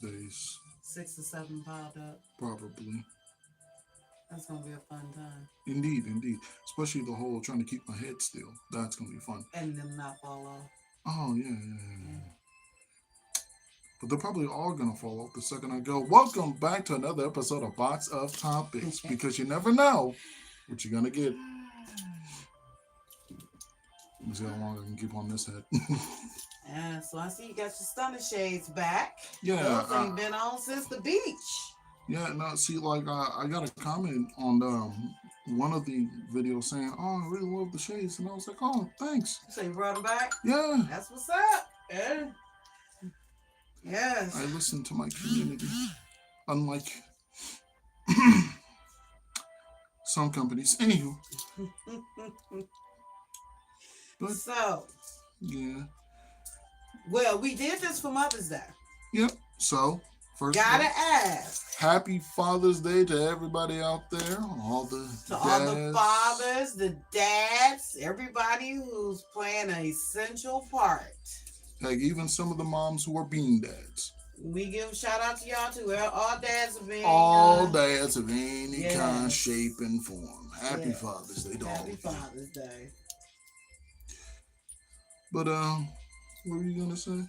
days, 6 or 7 piled up. probably. That's gonna be a fun time. Indeed, indeed. Especially the whole trying to keep my head still. That's gonna be fun. And them not fall off. Oh yeah, yeah, Yeah. yeah. But they're probably all gonna fall off the second I go. Welcome back to another episode of Box of Topics. Because you never know what you're gonna get. Let me see how long I can keep on this head. Yeah, so I see you got your stunner shades back. yeah, Those ain't been on since the beach. yeah. No, see, like I got a comment on one of the videos saying, "Oh, I really love the shades," and I was like, "Oh, thanks." So you brought them back? Yeah, That's what's up. Yeah. I Yes. listen to my community. Unlike some companies. Anywho, but So, yeah, well, we did this for Mother's Day. yep. So first of Gotta all, ask happy Father's Day to everybody out there, all the to all the dads. fathers, the dads, everybody who's playing an essential part. Heck, even some of the moms who are being dads. We give a shout out to y'all too. All dads are being All dads of any kind, yes, shape, and form. Happy yes. Father's Day to all Happy of you. Father's Day. But what were you gonna say?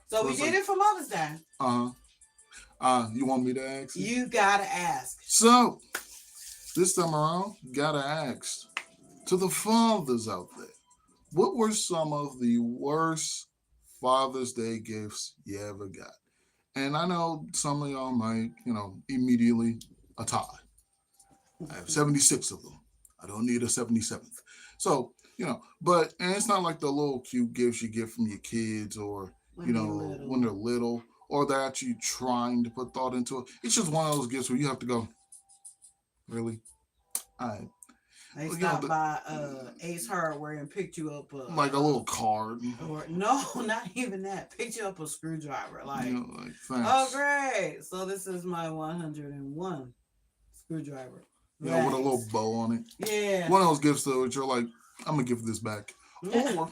So we Was did like, it for Mother's Day. uh, you want me to ask you? You gotta ask. So this time around, gotta ask to the fathers out there. What were some of the worst Father's Day gifts you ever got? And I know some of y'all might, immediately a tie. I have 76 of them. I don't need a 77th. So, but, and it's not like the little cute gifts you get from your kids or, When they when little. they're little or they're actually trying to put thought into it. It's just one of those gifts where you have to go, really? All right. They Well, stopped by Ace Hardware and picked you up like a little card. or no, not even that. Picked you up a screwdriver. Like, Like, oh thanks. great. So this is my 101 screwdriver. With a little Thanks. bow on it. Yeah. One of those gifts though, that you're like, I'm gonna give this back. Or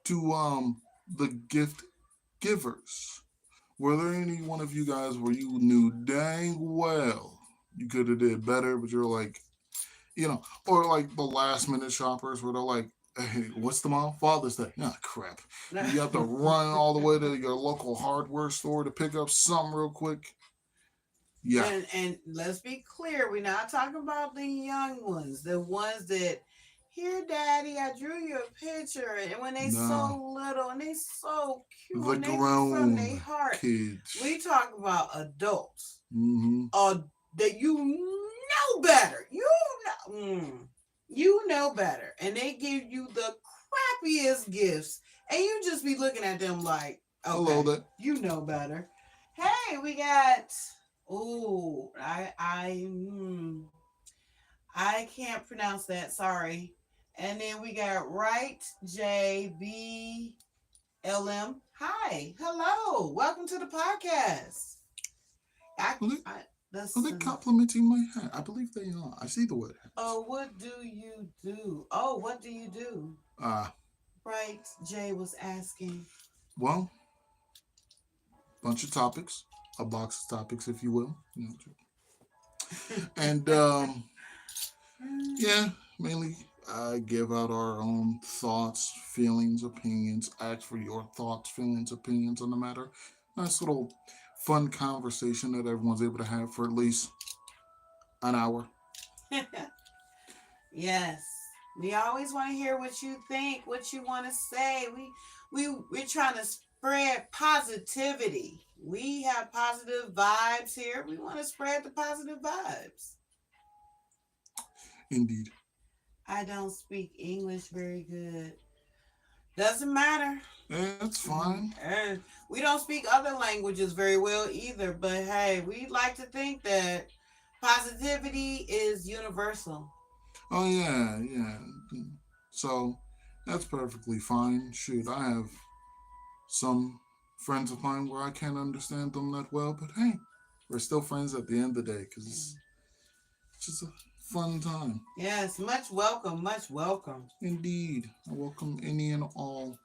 to the gift givers. Were there any one of you guys where you knew dang well you could have did better, but you're like, or like the last minute shoppers where they're like, hey, what's tomorrow? Father's Day. Ah, crap. You have to run all the way to your local hardware store to pick up something real quick. Yeah. and let's be clear, we're not talking about the young ones, the ones that here, daddy, I drew you a picture, and when they No. so little and they so cute The and they be from their grown heart. kids. We talk about adults, Mm-hmm. that you know better. You know better, and they give you the crappiest gifts, and you just be looking at them like, Hello okay, there. you know better. Hey, we got. Oh, I can't pronounce that. Sorry. And then we got Right JBLM. Hi, hello, welcome to the podcast. I, Are they, I are they listen. complimenting my hat? I believe they are. I see the word hats. Oh, what do you do? Oh, what do you do? Ah, Right, Jay was asking. well, bunch of topics, a box of topics, if you will. And yeah, mainly I give out our own thoughts, feelings, opinions. Ask for your thoughts, feelings, opinions on the matter. Nice little fun conversation that everyone's able to have for at least an hour. Yes. We always want to hear what you think, what you want to say. We're trying to spread positivity. We have positive vibes here. We want to spread the positive vibes. Indeed. I don't speak English very good. Doesn't matter. That's fine. And we don't speak other languages very well either, but hey, we like to think that positivity is universal. Oh yeah, yeah. So that's perfectly fine. Shoot, I have some friends of mine where I can't understand them that well, but hey, we're still friends at the end of the day because it's just a fun time. Yes, much welcome, much welcome. Indeed, I welcome any and all.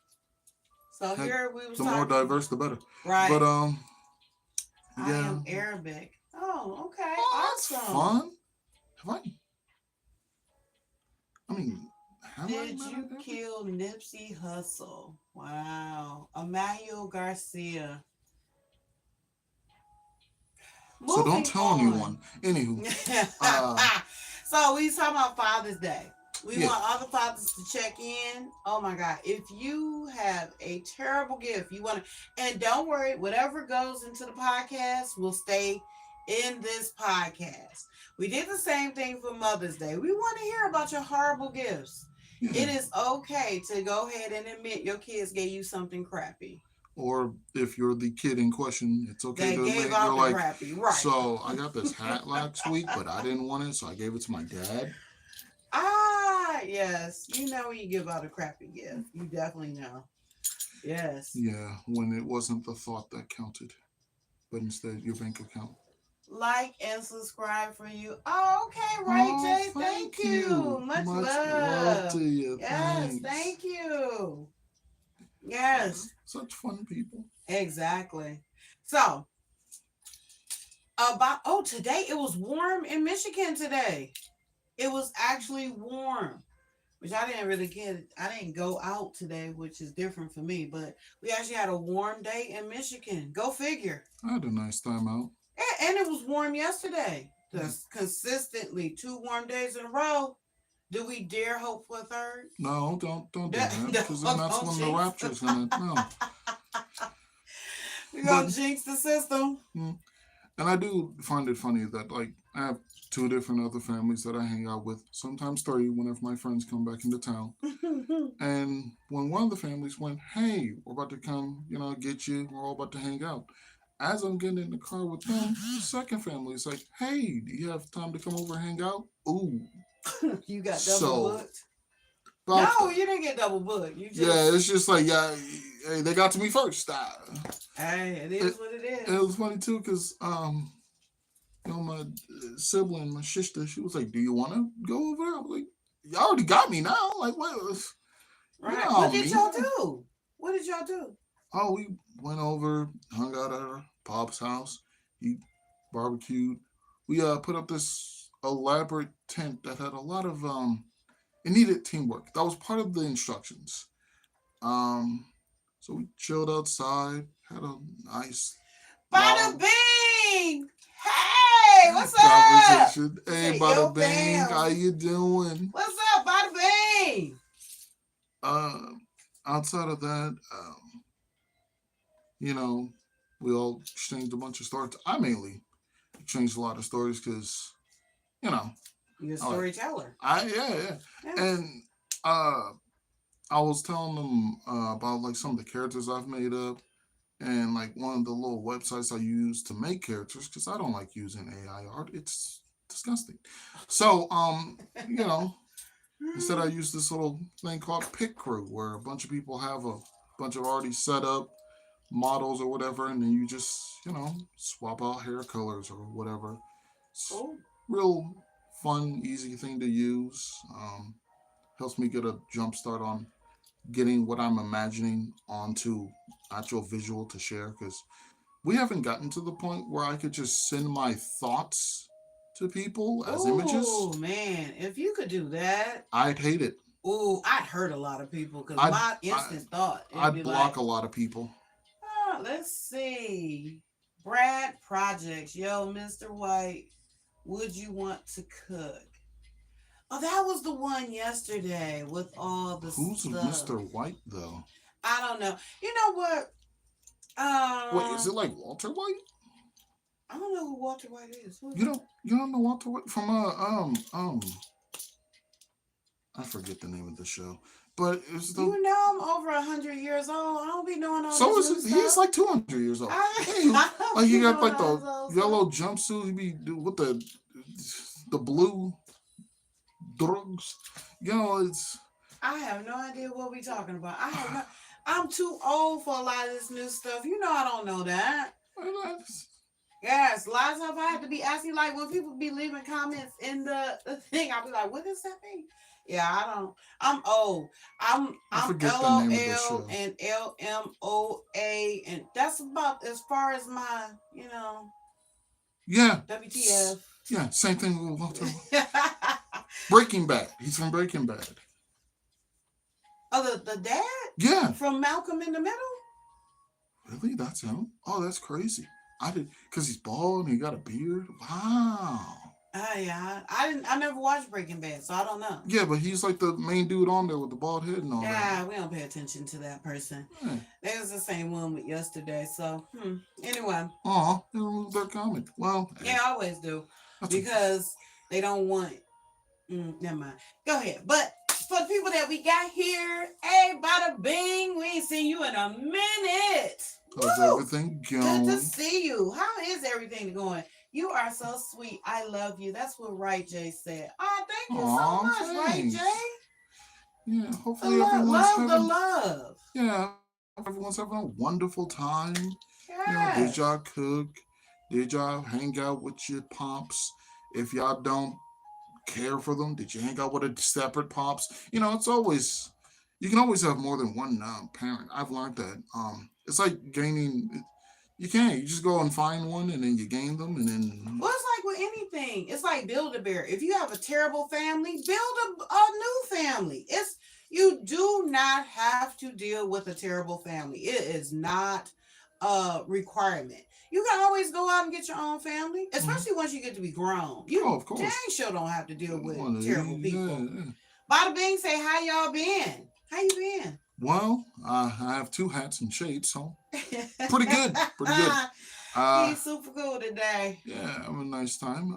So Heck, here we was the more talking. diverse, the better. Right. But I yeah. am Arabic. Oh, okay. Oh, that's Awesome. fun. Have I mean, have I Did met you an Arabic? kill Nipsey Hussle? Wow. Emmanuel Garcia. So don't Moving tell on. anyone. Anywho, So we talking about Father's Day. We yeah. want other fathers to check in. Oh my God. If you have a terrible gift, you want to, and don't worry, whatever goes into the podcast will stay in this podcast. We did the same thing for Mother's Day. We want to hear about your horrible gifts. Yeah. It is okay to go ahead and admit your kids gave you something crappy. Or if you're the kid in question, it's okay They to gave admit out you're the like, crappy, right? so I got this hat last week, but I didn't want it, so I gave it to my dad. Ah, yes. You know when you give out a crappy gift. You definitely know. Yes. Yeah, when it wasn't the thought that counted, but instead your bank account. Like and subscribe for you. Oh, okay, right, Oh, Jay. Thank you. Much love. to you. Yes, Thanks. thank you. Yes. Such fun people. Exactly. So today it was warm in Michigan today. It was actually warm, which I didn't really get. I didn't go out today, which is different for me, but we actually had a warm day in Michigan. Go figure. I had a nice time out. And it was warm yesterday. Consistently 2 warm days in a row. Do we dare hope for a third? No, don't do that, because then that's when the rapture's gonna. No. We're gonna jinx the system. And I do find it funny that, like, I have 2 different other families that I hang out with, sometimes 3 whenever my friends come back into town. And when one of the families went, hey, we're about to come, get you, we're all about to hang out. As I'm getting in the car with them, the second family is like, hey, do you have time to come over and hang out? Ooh. You got double booked? No, you didn't get double booked. You just... Yeah, it's just like, yeah, hey, they got to me first. Hey, it is what it is. And it was funny too, because my sibling, my sister, she was like, do you want to go over there? I was like, y'all already got me now. Like, what? Right. What did y'all do? What did y'all do? Oh, we went over, hung out at our pop's house. He barbecued. We put up this elaborate tent that had a lot of it needed teamwork. That was part of the instructions. So we chilled outside, had a nice Bada bing! Hey, what's conversation. up? Hey, bada bing, how you doing? What's up, bada bing? Outside of that, we all exchanged a bunch of stories. I mainly exchanged a lot of stories because, you're a storyteller. Yeah. And I was telling them about like some of the characters I've made up, and like one of the little websites I use to make characters, because I don't like using AI art. It's disgusting. So instead I use this little thing called Pick Crew, where a bunch of people have a bunch of already set up models or whatever, and then you just swap out hair colors or whatever. It's real fun, easy thing to use. Helps me get a jump start on getting what I'm imagining onto actual visual to share, because we haven't gotten to the point where I could just send my thoughts to people as images. Oh man, if you could do that, I'd hate it. Oh, I'd hurt a lot of people because my instant thought. I'd block a lot of people. Let's see. Brad Projects. Yo, Mr. White, would you want to cook? Oh, that was the one yesterday with all the Who's stuff. Mr. White though? I don't know. You know what? Wait, is it like Walter White? I don't know who Walter White is. You don't know Walter White from I forget the name of the show, but it's the. You know I'm over 100 years old. I don't be knowing all so this. He's like 200 years old. Like he got like the yellow jumpsuit. He be with the blue drugs. It's. I have no idea what we talking about. I'm too old for a lot of this new stuff. I don't know that. Yes, a lot of times I have to be asking, like when people be leaving comments in the thing, I'll be like, what does that mean? Yeah, I don't. I'm old. I I'm forget the name of the LOL show. and LMOA, and that's about as far as my, Yeah, WTF. yeah, same thing with Walter. Breaking Bad. He's from Breaking Bad. Oh, the dad Yeah, from Malcolm in the Middle. really? That's him? Oh, that's crazy. I did because he's bald and he got a beard. Wow. Yeah, I didn't. I never watched Breaking Bad, so I don't know. Yeah, but he's like the main dude on there with the bald head and all that. Yeah, we don't pay attention to that person. Yeah. They was the same one with yesterday. So, anyway, Aw, they removed that comment. Well, yeah, I always do that's a, because they don't want. Never mind. Go ahead. But for the people that we got here, hey, bada bing, we ain't seen you in a minute. how's Woo! everything Good to going? see you. How is everything going? You are so sweet. I love you. That's what Right Jay said. Oh, thank you so Aw, much, Right thanks. Jay. Yeah, The hopefully love, everyone's love the having love. yeah, everyone's having a wonderful time. Did Yes. y'all cook? Did y'all hang out with your pops? If y'all don't care for them, did you hang out with a separate pops? It's always you can always have more than one parent. I've learned that. It's like gaining. You can't. You just go and find one, and then you gain them, and then Well, it's like with anything. It's like build a bear. If you have a terrible family, build a new family. You do not have to deal with a terrible family. It is not a requirement. You can always go out and get your own family, Mhm. especially once you get to be grown. Oh, You of dang course. sure don't have to deal with One of terrible these, people. yeah. Bada Bing say, how y'all been? How you been? Well, I have two hats and shades, so pretty good. Pretty good. He's super cool today. Yeah, have a nice time.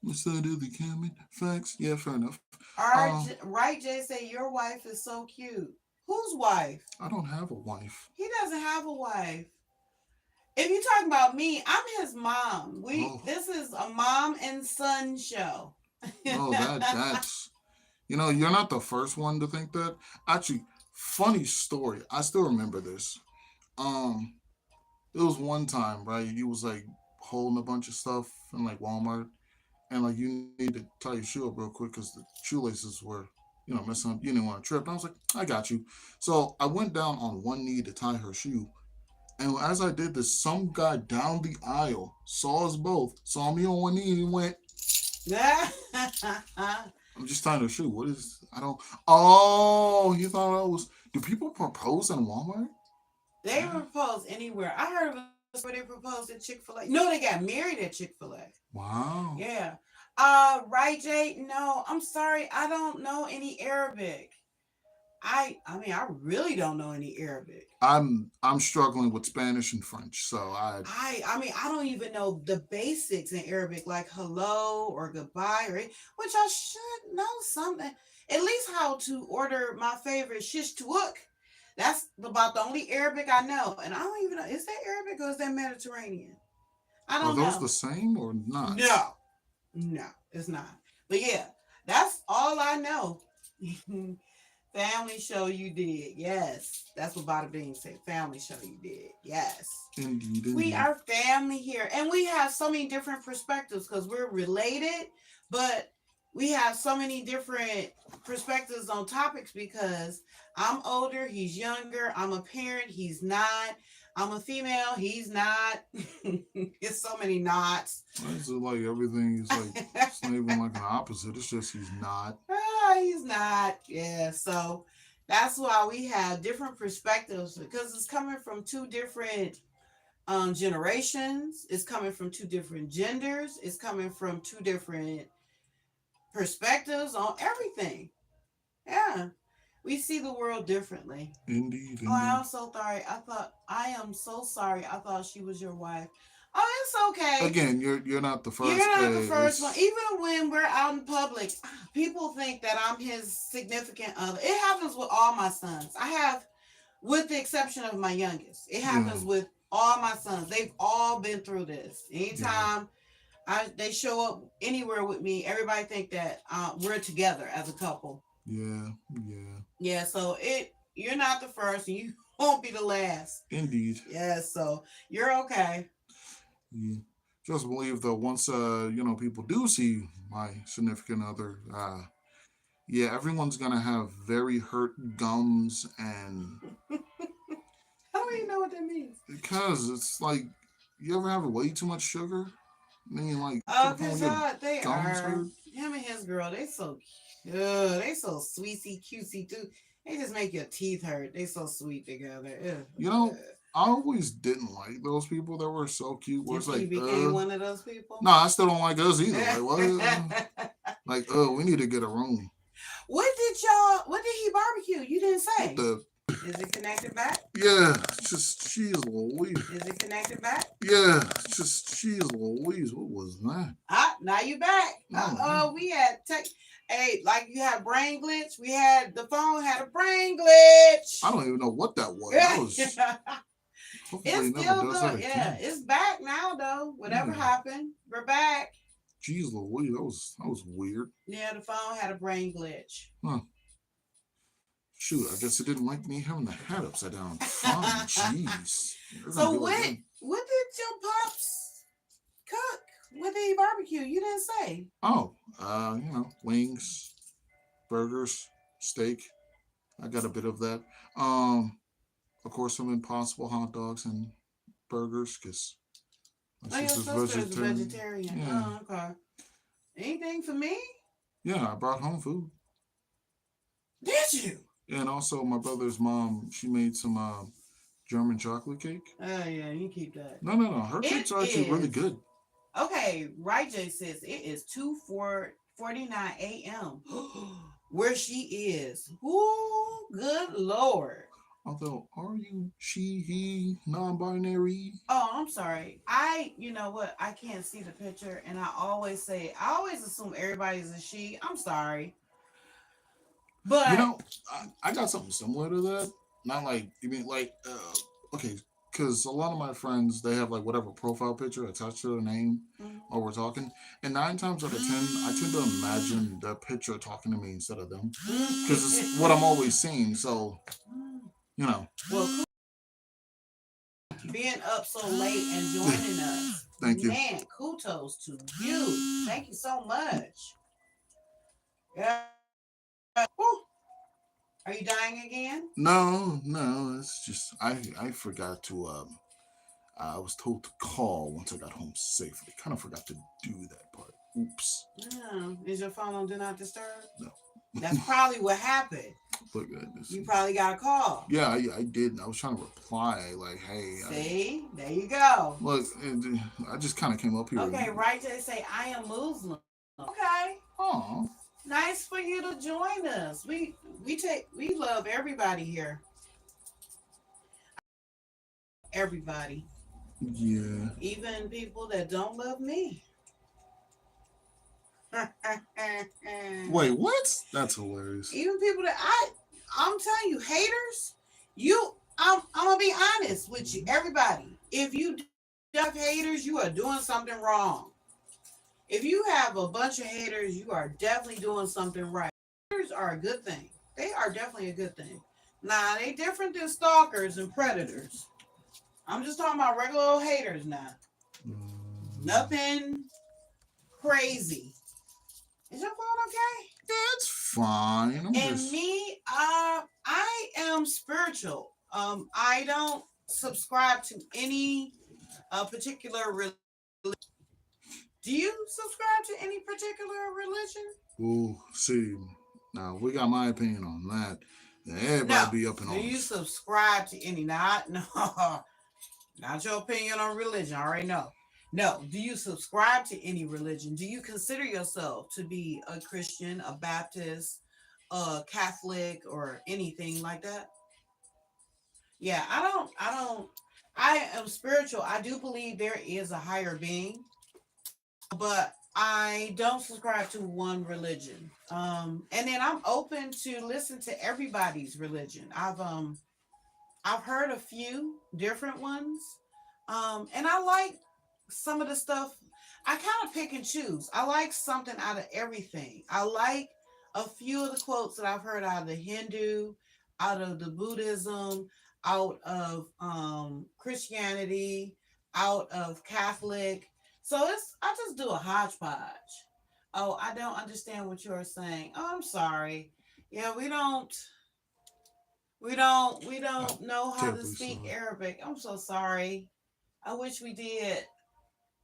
What's that other comment? Facts? Yeah, fair enough. Right, Jay say your wife is so cute. Whose wife? I don't have a wife. He doesn't have a wife. If you're talking about me, I'm his mom. Oh, This is a mom and son show. no, that's you're not the first one to think that. Actually, funny story. I still remember this. Um, it was one time, right? You was like holding a bunch of stuff in like Walmart, and like you need to tie your shoe up real quick because the shoelaces were, messing up. You didn't want to trip. And I was like, I got you. So I went down on one knee to tie her shoe. And as I did this, some guy down the aisle saw us both, saw me on one knee, and he went, I'm just tying her shoe. What is, I don't, oh, he thought I was, do people propose in Walmart? They propose anywhere. I heard of a where they proposed at Chick-fil-A. No, they got married at Chick-fil-A. Wow. Yeah. Right, Jay? No, I'm sorry. I don't know any Arabic. I mean, I really don't know any Arabic. I'm struggling with Spanish and French, so I mean, I don't even know the basics in Arabic, like hello or goodbye, which I should know something. At least how to order my favorite shish tuak. That's about the only Arabic I know, and I don't even know, is that Arabic or is that Mediterranean? I are don't those know. the same or not? No, no, it's not. But yeah, that's all I know. Family show you did. Yes. That's what Bada Bing said. Family show you did. Yes. Indeed, We indeed. are family here. And we have so many different perspectives because we're related, but we have so many different perspectives on topics because I'm older, he's younger. I'm a parent, he's not. I'm a female, he's not. It's so many knots. Why is it like everything is like, it's not even like an opposite, it's just he's not. He's not. Yeah. So that's why we have different perspectives because it's coming from two different generations. It's coming from two different genders. It's coming from two different perspectives on everything. Yeah. We see the world differently. Indeed, Oh, indeed. I'm so sorry. I am so sorry. I thought she was your wife. Oh, it's okay. Again, you're not the first. You're not the first one. It's Even when we're out in public, people think that I'm his significant other. It happens with all my sons. I have, with the exception of my youngest, it yeah, happens with all my sons. They've all been through this. yeah, Anytime they show up anywhere with me, everybody think that we're together as a couple. yeah, yeah. Yeah, so you're not the first, and you won't be the last. Indeed. Yeah, so you're okay. Yeah. just believe that once people do see my significant other, yeah, everyone's gonna have very hurt gums, and I don't even know what that means. because it's like, you ever have way too much sugar, and then you like to Oh, the point cause where your y'all, they gums are hurt. him and his girl. They so cute. They so sweetie cutesy too. They just make your teeth hurt. They so sweet together. You know, I always didn't like those people that were so cute. Where it's Until you like, became one of those people. no, I still don't like us either. Like, what? Like, we need to get a room. What did he barbecue? You didn't What say. the? Is it connected back? Yeah, just cheese Louise. Is it connected back? Yeah, just cheese Louise. What was that? Now you back. No, We had hey, like you had brain glitch. The phone had a brain glitch. I don't even know what that was. That was hopefully It's it never still does that good. again. Yeah, it's back now though. Whatever Yeah. happened, we're back. Jeez Louise, that was weird. Yeah, the phone had a brain glitch. Huh. Shoot, I guess it didn't like me having the hat upside down. Fine, jeez. So what did your pops cook? What did he barbecue? You didn't say. Oh, wings, burgers, steak. I got a bit of that. Of course, some Impossible hot dogs and burgers, because my Oh, your sister's sister is a vegetarian. vegetarian. Yeah, Oh, okay. Anything for me? yeah. I brought home food, Did you? and also my brother's mom. She made some German chocolate cake. Oh yeah, you keep that. No. Her It cakes are actually really is good. okay. Right, Jay says it is 2:49 a.m. where she is. Ooh, good lord. Although, are you she, he, non-binary? Oh, I'm sorry. You know what? I can't see the picture, and I always assume everybody's a she. I'm sorry, You but know, I got something similar to that. Not like, you mean like, okay, because a lot of my friends, they have like whatever profile picture attached to their name while we're talking, and 9 times out of 10, I tend to imagine the picture talking to me instead of them, because it's what I'm always seeing. So, well, being up so late and joining us. Thank you. Man, kudos to you. Thank you so much. Yeah. Whew. Are you dying again? No, it's just I forgot to I was told to call once I got home safely. Kind of forgot to do that part. Oops. Is your phone on Do Not Disturb? No. That's probably what happened. Look at this. You probably got a call. Yeah, I did. I was trying to reply like, hey. See? There you go. Look, I just kind of came up here. Okay, right there say, I am Muslim. Okay. Oh. Nice for you to join us. We love everybody here. Everybody. Yeah. Even people that don't love me. Wait, what? That's hilarious. Even people that I'm telling you, haters, I'm gonna be honest with you, everybody. If you have haters, you are doing something wrong. If you have a bunch of haters, you are definitely doing something right. Haters are a good thing. They are definitely a good thing. Nah, they different than stalkers and predators. I'm just talking about regular old haters now. Nothing crazy. Is your phone okay? That's fine. Me, I am spiritual. I don't subscribe to any particular religion. Do you subscribe to any particular religion? Ooh, see, now we got my opinion on that. Everybody be up in arms. Do you subscribe to any? Not your opinion on religion. I already know. No. Do you subscribe to any religion? Do you consider yourself to be a Christian, a Baptist, a Catholic, or anything like that? Yeah, I am spiritual. I do believe there is a higher being, but I don't subscribe to one religion. And then I'm open to listen to everybody's religion. I've heard a few different ones. And I like some of the stuff. I kind of pick and choose. I like something out of everything. I like a few of the quotes that I've heard out of the Hindu, out of the Buddhism, out of Christianity, out of Catholic. So I just do a hodgepodge. Oh, I don't understand what you're saying. Oh, I'm sorry. Yeah, we I'm don't know how to terribly speak sorry. Arabic. I'm so sorry. I wish we did.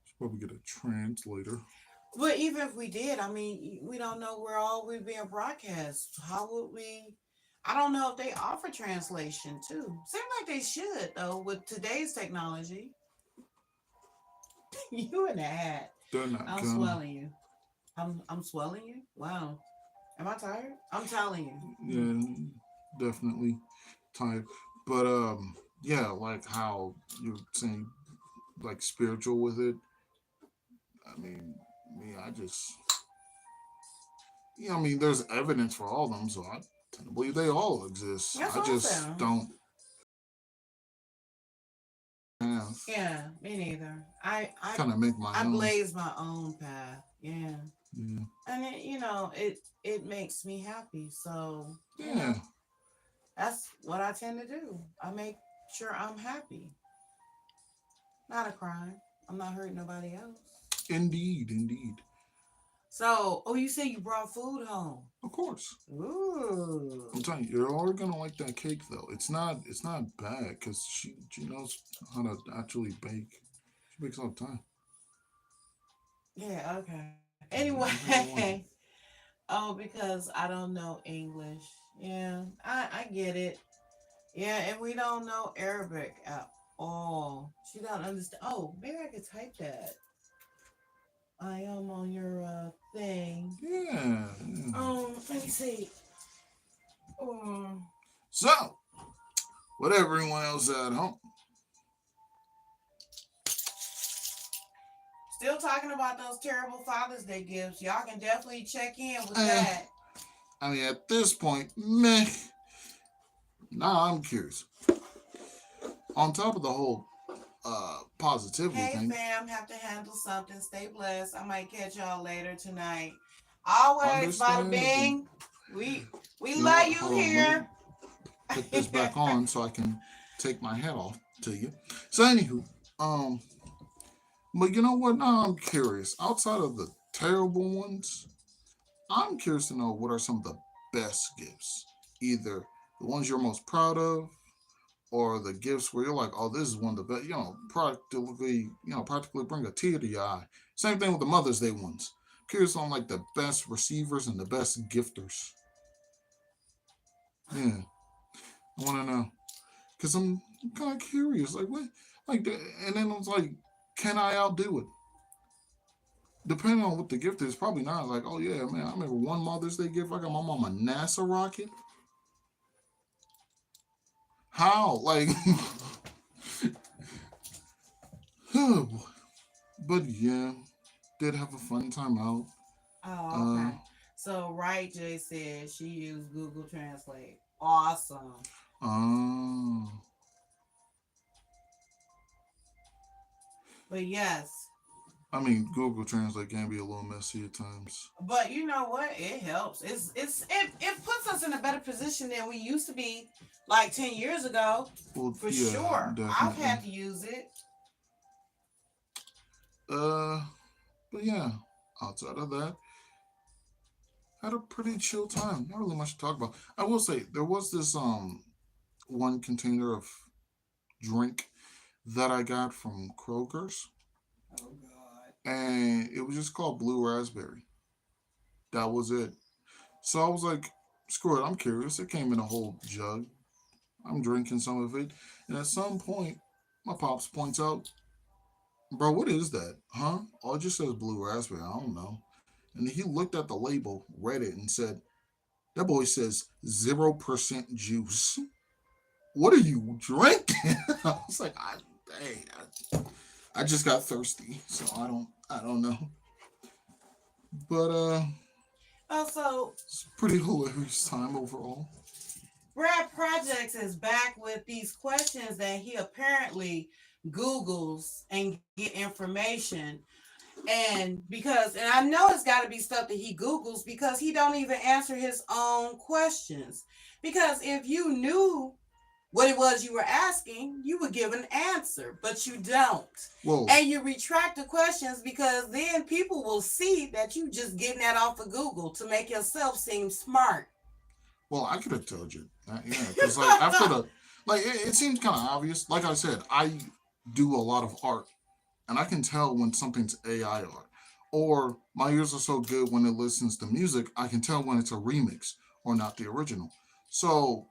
Should probably get a translator. But even if we did, I mean, we don't know where all we're being broadcast. How would we? I don't know if they offer translation too. Seems like they should though with today's technology. You in the hat. They're not I'm gonna. swelling you. I'm swelling you. Wow. Am I tired? I'm telling you. Hmm. Yeah, definitely type. But yeah, like how you're saying, like spiritual with it. I mean, me, I just, I mean, there's evidence for all of them, so I tend to believe they all exist. That's I what I'm just saying. don't have Yeah, me neither. kind of make my I own. blaze my own path. Yeah, Yeah, and it makes me happy. So yeah, that's what I tend to do. I make sure I'm happy. Not a crime. I'm not hurting nobody else. indeed, indeed. So, oh, you say you brought food home. Of course. Ooh. I'm telling you, you're all gonna like that cake though. It's not bad because she knows how to actually bake. She bakes all the time. Yeah, okay. You're gonna Anyway, like it. oh, because I don't know English. Yeah, I get it. Yeah, and we don't know Arabic at all. She don't understand. Oh, maybe I could type that. I am on your thing. Yeah, yeah. Let me see. Um, So, what everyone else at home? Still talking about those terrible Father's Day gifts. Y'all can definitely check in with Eh, that. I mean, at this point, meh. Now I'm curious. On top of the whole positivity Hey thing, fam, have to handle something. Stay blessed. I might catch y'all later tonight. Always, bada understandable. bing. We You know love what? you Hold on, let me here. put this back on so I can take my hat off to you. So, anywho, um, but you know what? Now I'm curious. Outside of the terrible ones, I'm curious to know what are some of the best gifts. Either the ones you're most proud of, or the gifts where you're like, oh, this is one of the best. Practically bring a tear to your eye. Same thing with the Mother's Day ones. Curious on like the best receivers and the best gifters. Yeah, I want to know because I'm kind of curious. Like what? And then it's like, can I outdo it? Depending on what the gift is, probably not. Like, oh yeah, man, I remember one Mother's Day gift. I got my mom a NASA rocket. How? Like, but yeah, did have a fun time out. Oh, Uh, okay. So right Jay said she used Google Translate. Awesome. uh, But yes. I mean, Google Translate can be a little messy at times. But you know what? It helps. It puts us in a better position than we used to be like 10 years ago. Well, For yeah, sure. I've definitely. had to use it. Uh, but yeah, outside of that, had a pretty chill time. Not really much to talk about. I will say there was this one container of drink that I got from Kroger's, Oh God. and it was just called Blue Raspberry. That was it. So I was like, screw it, I'm curious. It came in a whole jug. I'm drinking some of it, and at some point, my pops points out, "Bro, what is that? Huh? Oh, it just says Blue Raspberry. I don't know." And he looked at the label, read it, and said, "That boy says 0% juice. What are you drinking?" I was like, hey, I just got thirsty, so I don't know. But Also, it's a pretty hilarious time overall. Brad Projects is back with these questions that he apparently Googles and get information. And I know it's got to be stuff that he Googles because he don't even answer his own questions. Because if you knew what it was you were asking, you would give an answer, but you don't. Well, And you retract the questions because then people will see that you just getting that off of Google to make yourself seem smart. well, I could have told you. Yeah, because like after the like, it seems kind of obvious. Like I said, I do a lot of art, and I can tell when something's AI art. Or my ears are so good when it listens to music, I can tell when it's a remix or not the original. So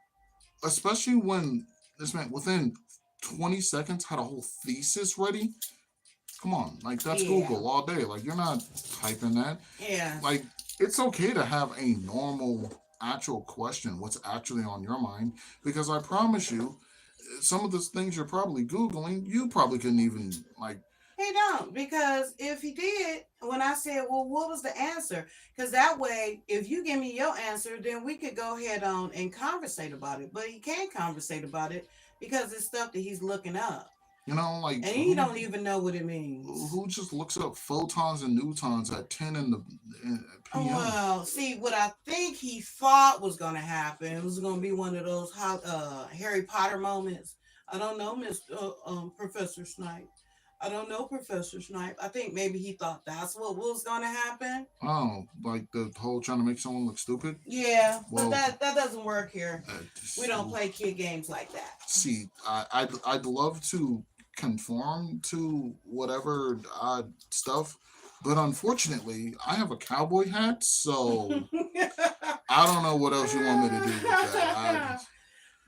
especially when this man within 20 seconds had a whole thesis ready. Come on, like that's Yeah. Google all day. Like you're not typing that. Yeah. Like it's okay to have a normal actual question, what's actually on your mind, because I promise you, some of the things you're probably Googling, you probably couldn't even like. He don't, because if he did, when I said, "Well, what was the answer?" Because that way, if you give me your answer, then we could go ahead on and conversate about it. But he can't conversate about it because it's stuff that he's looking up, Like and he don't even know what it means. who just looks up photons and newtons at 10 in the p.m. Well, see, what I think he thought was going to happen, it was going to be one of those Harry Potter moments. I don't know, Professor Snipe. I don't know, Professor Snipe. I think maybe he thought that's what was going to happen. Oh, like the whole trying to make someone look stupid. Yeah, Well, but that doesn't work here. We don't so- play kid games like that. See, I'd love to conform to whatever stuff, but unfortunately, I have a cowboy hat, so I don't know what else you want me to do with that.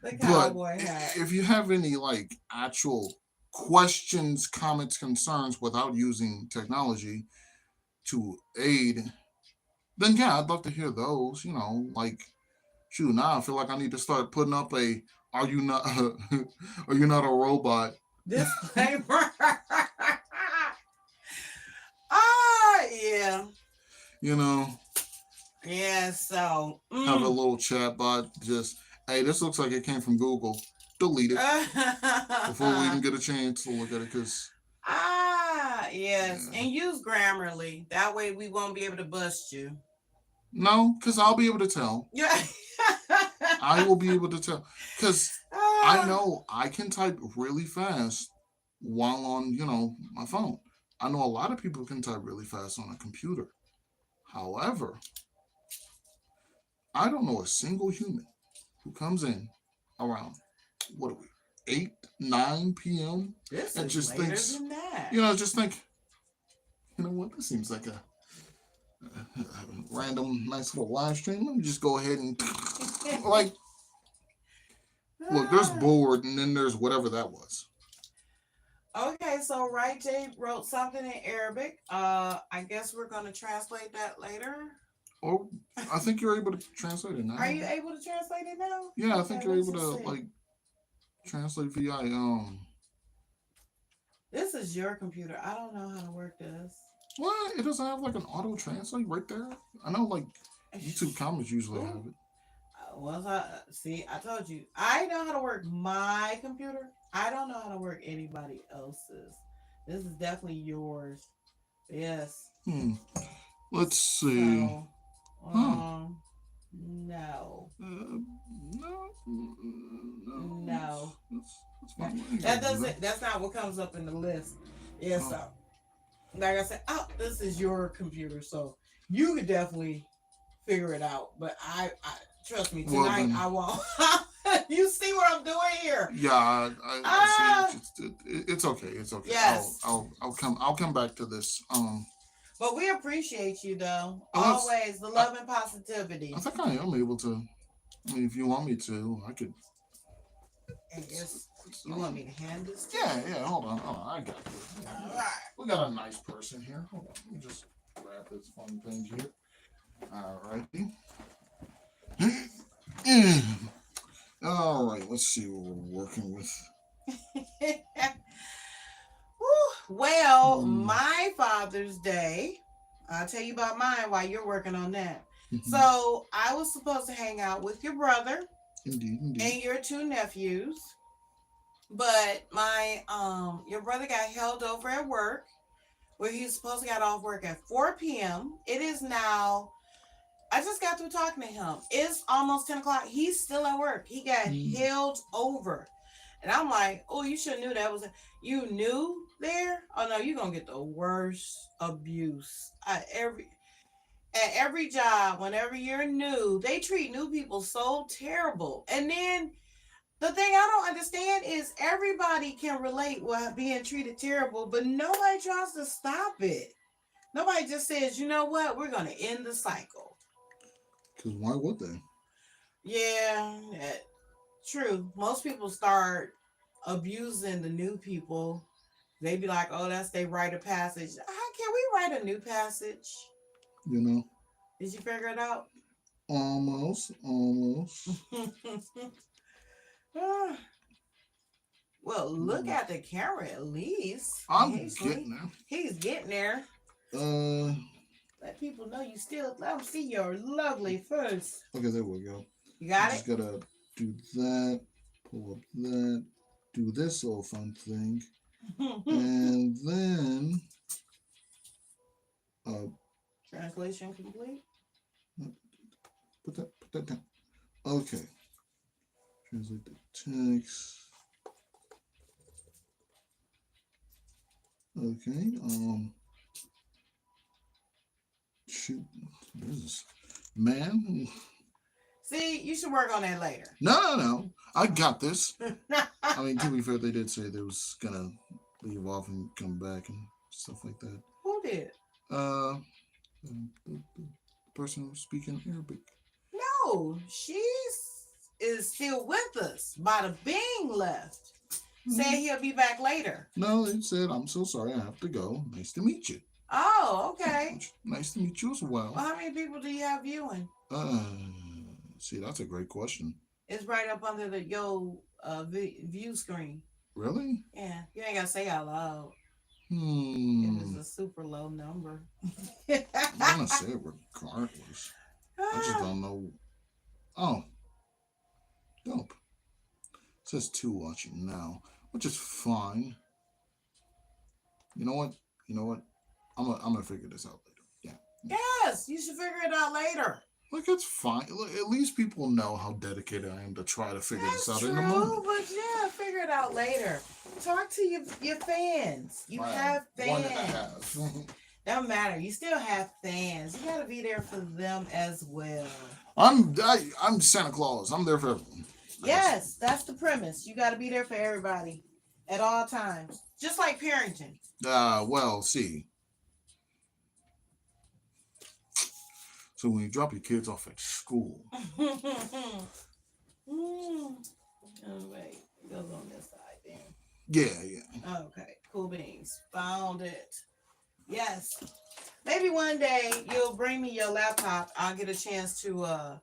The But cowboy hat. if you have any like actual questions, comments, concerns without using technology to aid, then yeah, I'd love to hear those. Like shoot, now I feel like I need to start putting up a "Are you not? Are you not a robot?" Disclaimer. Yeah. You know, Yeah, so have a little chat bot. Just hey, this looks like it came from Google. Delete it before we even get a chance to look at it. Cause yes, yeah. and use Grammarly. That way we won't be able to bust you. No, because I'll be able to tell. Yeah. I will be able to tell. Because I know I can type really fast while on, my phone. I know a lot of people can type really fast on a computer. However, I don't know a single human who comes in around, what are we, 8, 9 p.m. This and is just later thinks, than that. just think, you know what, this seems like a random nice little live stream. Let me just go ahead and like, look, there's bored and then there's whatever that was. Okay, so Right J wrote something in Arabic. I guess we're gonna translate that later. Oh, I think you're able to translate it now. Are you able to translate it now? Yeah, I think you're let's able to just see. like translate via This is your computer. I don't know how to work this. What? It doesn't have like an auto translate right there. I know like YouTube comments usually have it. See, I told you. I know how to work my computer. I don't know how to work anybody else's. This is definitely yours. Yes. Let's see. So, no. No. That's not what comes up in the list. Yeah, so like I said, this is your computer, so you could definitely figure it out. But I trust me, tonight I won't. You see what I'm doing here? Yeah, I see. It's okay. It's okay. Yes. I'll come back to this. But we appreciate you though. Always the love and positivity. I think I am able to. I mean, if you want me to, I could. You want me to hand this? Yeah. Hold on. I got it. All right. We got a nice person here. Hold on. Let me just grab this fun thing here. All righty. All right. Let's see what we're working with. Well, my Father's Day. I'll tell you about mine while you're working on that. So I was supposed to hang out with your brother. Indeed. And your 2 nephews. But your brother got held over at work, where he's supposed to get off work at 4 p.m. It is now I just got through talking to him. It's almost 10 o'clock. He's still at work. He got held over. And I'm like, oh, you should have knew that was you knew there. Oh no, you're gonna get the worst abuse. At every job, whenever you're new, they treat new people so terrible. And then the thing I don't understand is everybody can relate with being treated terrible, but nobody tries to stop it. Nobody just says, you know what, we're gonna end the cycle. Because why would they? Yeah, true. Most people start abusing the new people. They be like, oh, that's their rite of passage. How can we write a new passage? You know? Did you figure it out? Almost. Well, look at the camera at least. I'm getting there. He's getting there. Let people know you still. Let them see your lovely face. Okay, there we go. You got Just gotta do that. Pull up that. Do this little fun thing. And then translation complete. Put that down. Okay. Translate the text. Okay. Shoot. This man. See, you should work on that later. No. I got this. I mean, to be fair, they did say they was gonna leave off and come back and stuff like that. Who did? The person who's speaking Arabic. No, is still with us. Bada Bing left. Said he'll be back later. No, they said, I'm so sorry, I have to go. Nice to meet you. Oh, okay. Nice to meet you as well. Well, how many people do you have viewing? See, that's a great question. It's right up under the view screen. Really? Yeah, you ain't gotta say out loud. It's a super low number. I'm gonna say it regardless. I just don't know. Oh, dope. It says 2 watching now, which is fine. You know what? I'm gonna figure this out later. Yeah. Yes, you should figure it out later. Like, it's fine. Look, at least people know how dedicated I am to try to figure this out in the moment. But yeah, figure it out later. Talk to your fans. You have fans. 1.5. Don't matter. You still have fans. You gotta be there for them as well. I'm Santa Claus. I'm there for everyone. Yes, that's the premise. You gotta be there for everybody at all times. Just like parenting. Well, see. So when you drop your kids off at school. Oh, wait. It goes on this side then. Yeah. Okay. Cool beans. Found it. Yes. Maybe one day you'll bring me your laptop. I'll get a chance to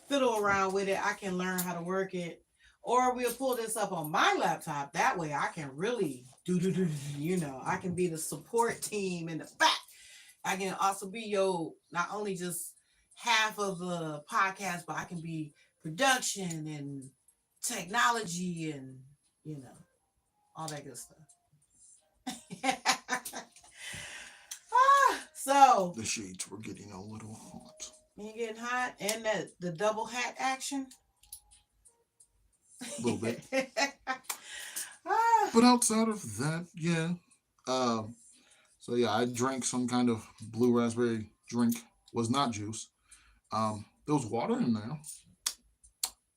fiddle around with it. I can learn how to work it. Or we'll pull this up on my laptop. That way I can really I can be the support team in the back. I can also be not only just half of the podcast, but I can be production and technology and, all that good stuff. So the shades were getting a little hot. You getting hot? And the double hat action? A little bit. But outside of that, yeah. So yeah, I drank some kind of blue raspberry drink. Was not juice. There was water in there.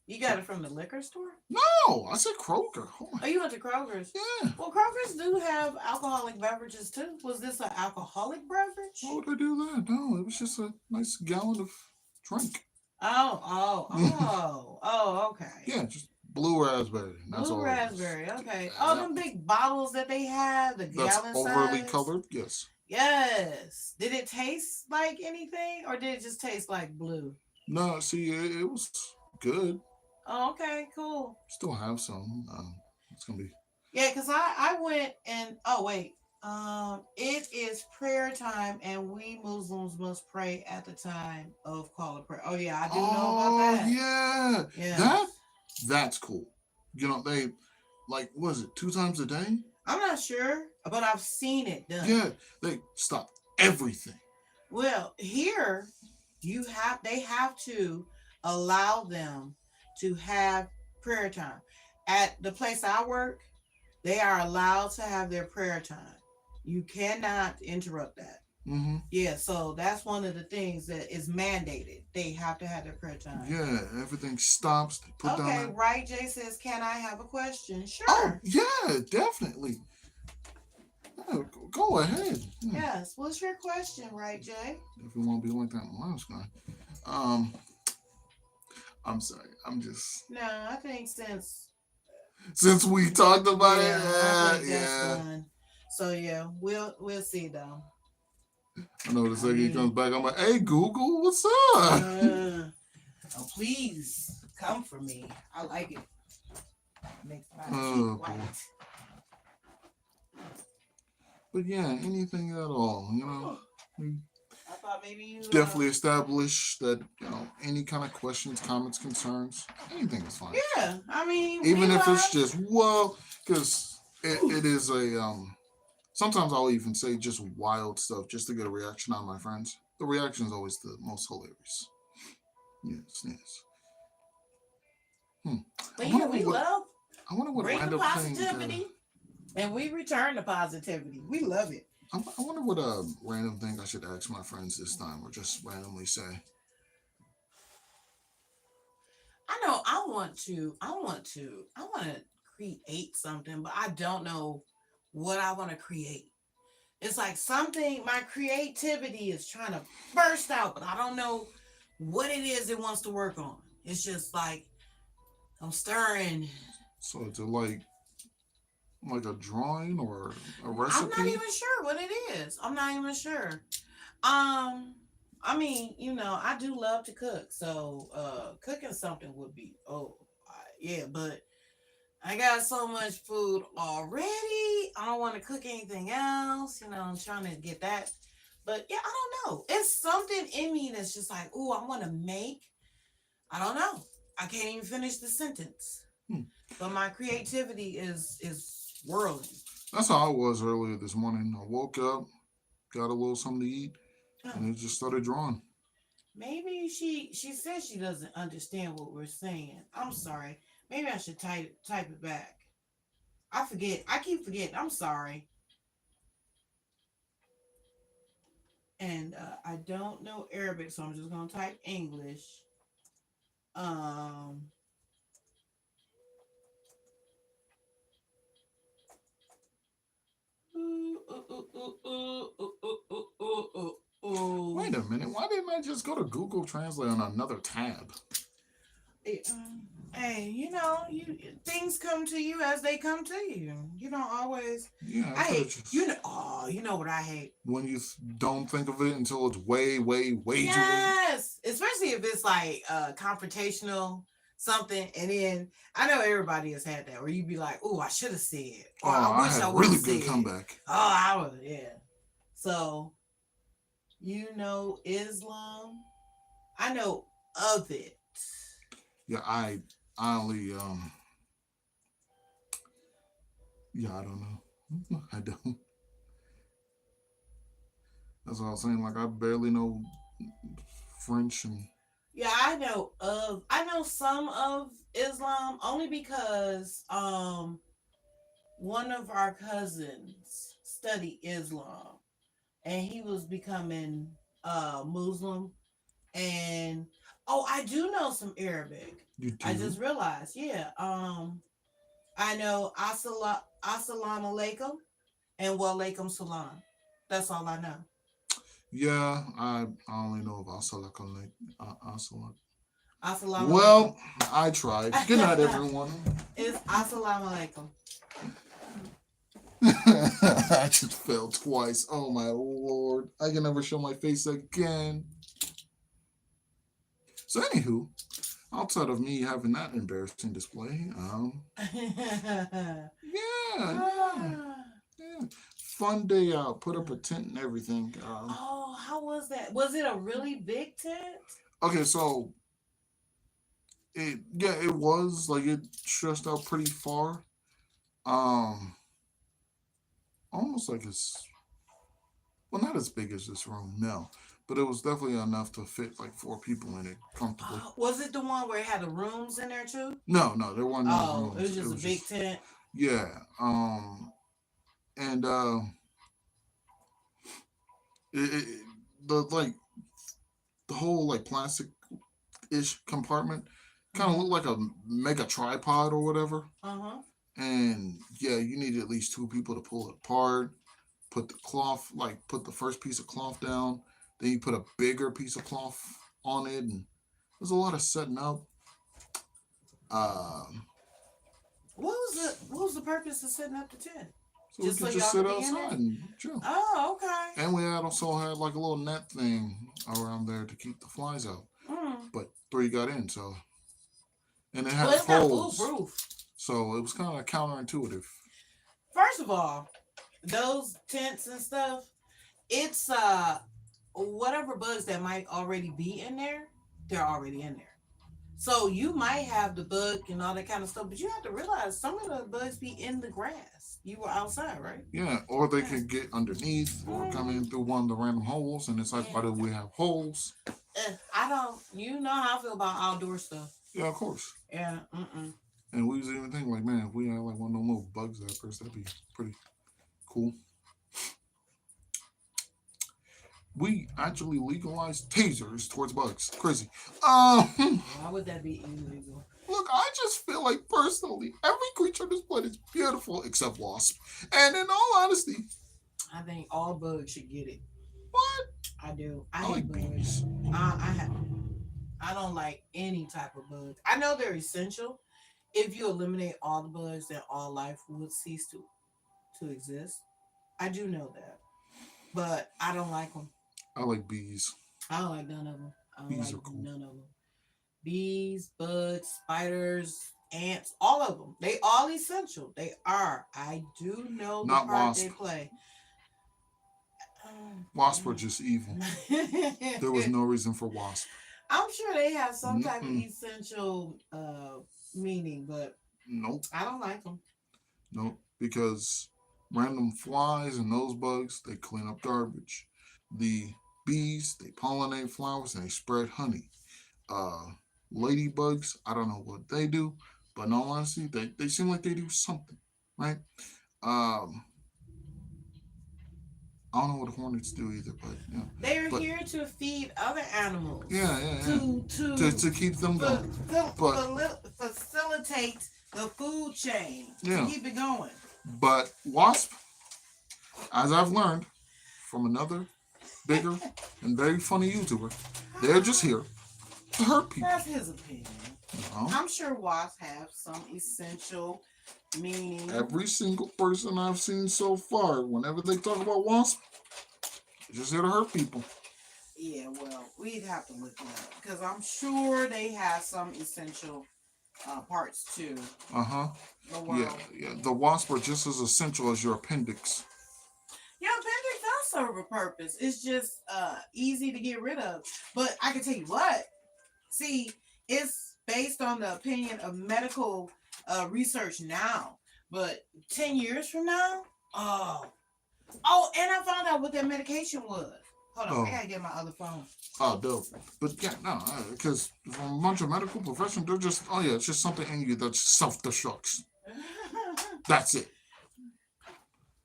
You got it from the liquor store? No, I said Kroger. Oh, you went to Kroger's? Yeah. Well, Kroger's do have alcoholic beverages too. Was this an alcoholic beverage? Why would I do that? No, it was just a nice gallon of drink. Oh, okay. Yeah, just blue raspberry. That's blue raspberry, okay. Oh, them big bottles that they have, the gallon size. That's overly colored, yes. Yes. Did it taste like anything, or did it just taste like blue? No, see, it was good. Oh, okay, cool. Still have some. It's gonna be. Yeah, because I went and it is prayer time, and we Muslims must pray at the time of call of prayer. Oh yeah, I do know about that. Yeah. That's cool. They what is it, 2 times a day? I'm not sure, but I've seen it done. Yeah, they stop everything. Well, here They have to allow them to have prayer time. At the place I work, they are allowed to have their prayer time. You cannot interrupt that. Mm-hmm. Yeah, so that's one of the things that is mandated. They have to have their prayer time. Yeah, everything stops. They put down Okay, that. right. Jay says, "Can I have a question?" Oh, Sure. yeah, definitely. Yeah, go ahead. Yeah. Yes. What's your question, right, Jay? If you want to be like that last guy. Um, I'm sorry. I'm just No, I think since we talked about it. I think that's Yeah. done. So yeah, we'll see though. I know the I second he comes mean, back, I'm like, hey Google, what's up? oh, please come for me. I like it. Makes my Oh, teeth white. But yeah, anything at all, we I thought maybe you definitely establish that any kind of questions, comments, concerns, anything is fine. Yeah, I mean, Even if it's just because it is a sometimes I'll even say just wild stuff just to get a reaction out of my friends. The reaction is always the most hilarious. Yes, yes. But I yeah, wonder we what love I wonder what bring the random thing. positivity, and we return the positivity. We love it. I wonder what random thing I should ask my friends this time, or just randomly say. I know I want to create something, but I don't know what I want to create. It's like something my creativity is trying to burst out, but I don't know what it is it wants to work on. It's just like I'm stirring. So it's like a drawing or a I'm not recipe. even sure what it is. I'm not even sure. I mean, I do love to cook, so cooking something would be yeah, but I got so much food already. I don't want to cook anything else. I'm trying to get that. But yeah, I don't know. It's something in me that's just like, oh, I want to make. I don't know. I can't even finish the sentence. Hmm. But my creativity is whirling. That's how I was earlier this morning. I woke up, got a little something to eat, Oh, and it just started drawing. maybe she says she doesn't understand what we're saying. I'm sorry. Maybe I should type it back. I forget. I keep forgetting. I'm sorry. And I don't know Arabic, so I'm just gonna type English. Um, Wait a minute. Why didn't I just go to Google Translate on another tab? Hey, things come to you as they come to you. You don't always. Yeah, I hate just, you know what I hate. when you don't think of it until it's way, way, way too late. Yes, especially if it's like confrontational something, and then I know everybody has had that where you'd be like, "Oh, I should have said," or "I wish had I a would have really said." good comeback. Oh, I would, yeah. So, Islam. I know of it. Yeah, I only yeah, I don't know. I don't. That's what I was saying. Like I barely know French and Yeah, I know some of Islam only because one of our cousins studied Islam and he was becoming Muslim. And I do know some Arabic. you I do. just realized, yeah. I know assalamu alaikum and wa alaikum salam. That's all I know. Yeah, I only know about Salak. Assalamu Well, I tried. Good night, everyone. It's assalamu alaikum. I just failed twice. Oh my lord. I can never show my face again. So anywho, outside of me having that embarrassing display, yeah. Fun day out. Put up a tent and everything. How was that? Was it a really big tent? Okay, so it was like it stretched out pretty far. Um, almost like it's well, not as big as this room, no, but it was definitely enough to fit like 4 people in it comfortably. Was it the one where it had the rooms in there too? No, there weren't no Oh, it was rooms. It just a was big just tent. yeah. And it, the like the whole like plastic ish compartment kind of Mm-hmm. looked like a mega tripod or whatever. Uh-huh. And yeah, you needed at least 2 people to pull it apart. Put the cloth, like put the first piece of cloth down. Then you put a bigger piece of cloth on it, and there's a lot of setting up. Um, What was the purpose of setting up the tent? so we Just so could just y'all sit could be in outside there? and chill. Oh, okay. And we had also had like a little net thing around there to keep the flies out. Mm. But 3 got in, so and it Well, had it's not holes, foolproof. so it was kind of counterintuitive. First of all, those tents and stuff, it's whatever bugs that might already be in there, they're already in there. So you might have the bug and all that kind of stuff, but you have to realize some of the bugs be in the grass. You were outside, right? Yeah, or they Yeah. could get underneath or come in Mm. through one of the random holes, and it's like, why do And we have holes? I don't. You know how I feel about outdoor stuff. Yeah, of course. Yeah. Mm-mm. And we was even thinking like, man, if we had like one of those little bugs there first, that'd be pretty cool. We actually legalized tasers towards bugs. Crazy. Why would that be illegal? Look, I just feel like personally, every creature on this planet is beautiful except wasp. And in all honesty, I think all bugs should get it. what? I do. I I hate like bugs. bees. I have. I don't like any type of bug. I know they're essential. If you eliminate all the bugs, then all life would cease to exist. I do know that, but I don't like them. I like bees. I don't like none of them. I don't Bees like are cool. none of them. Bees, bugs, spiders, ants, all of them. They all essential. They are. I do know the Not part they wasp. play. Wasp are just evil. There was no reason for wasp. I'm sure they have some type of Mm-mm. essential meaning, but Nope. I don't like them. Nope. Because random flies and those bugs, they clean up garbage. The bees, they pollinate flowers and they spread honey. Uh, Ladybugs, I don't know what they do, but in all honesty, they seem like they do something, right? Um, I don't know what hornets do either, but yeah, They're but here to feed other animals, yeah. To to keep them going, but facilitate the food chain, to yeah, keep it going. but wasp, as I've learned from another bigger and very funny YouTuber, they're just here to hurt people. That's his opinion. You know? I'm sure wasps have some essential meaning. Every single person I've seen so far, whenever they talk about wasp, they're just here to hurt people. Yeah, well, we'd have to look it up because I'm sure they have some essential parts to Uh huh. the world. Yeah. The wasp are just as essential as your appendix. Yeah, appendix does serve a purpose. It's just easy to get rid of. But I can tell you what. See, it's based on the opinion of medical research now. But 10 years from now, and I found out what that medication was. Hold on, I Oh, gotta get my other phone. dope. But yeah, no, because from a bunch of medical professionals, they're just, oh yeah, it's just something in you that self destructs. That's it.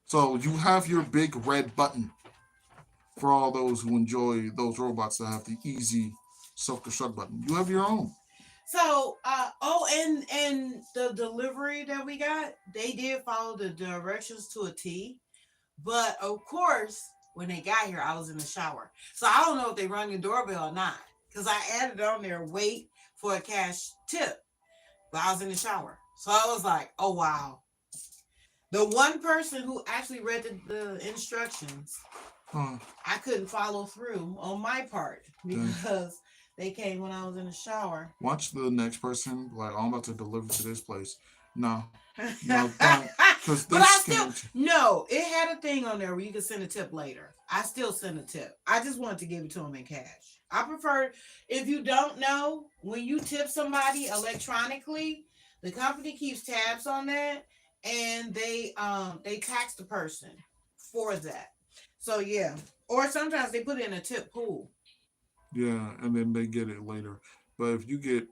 So you have your big red button for all those who enjoy those robots that have the easy self destruct button. You have your own. So, and the delivery that we got, they did follow the directions to a T. But of course, when they got here, I was in the shower. So I don't know if they rung the doorbell or not. Because I added on there, wait for a cash tip. But I was in the shower. So I was like, oh wow. The one person who actually read the instructions, Huh. I couldn't follow through on my part Dang. because they came when I was in the shower. Watch the next person, like, oh, I'm about to deliver to this place. No, don't. Because they But I still scammed no, it had a thing on there where you could send a tip later. I still send a tip. I just wanted to give it to them in cash. I prefer, if you don't know, when you tip somebody electronically, the company keeps tabs on that and they tax the person for that. So yeah. Or sometimes they put it in a tip pool. Yeah, and then they get it later. But if you get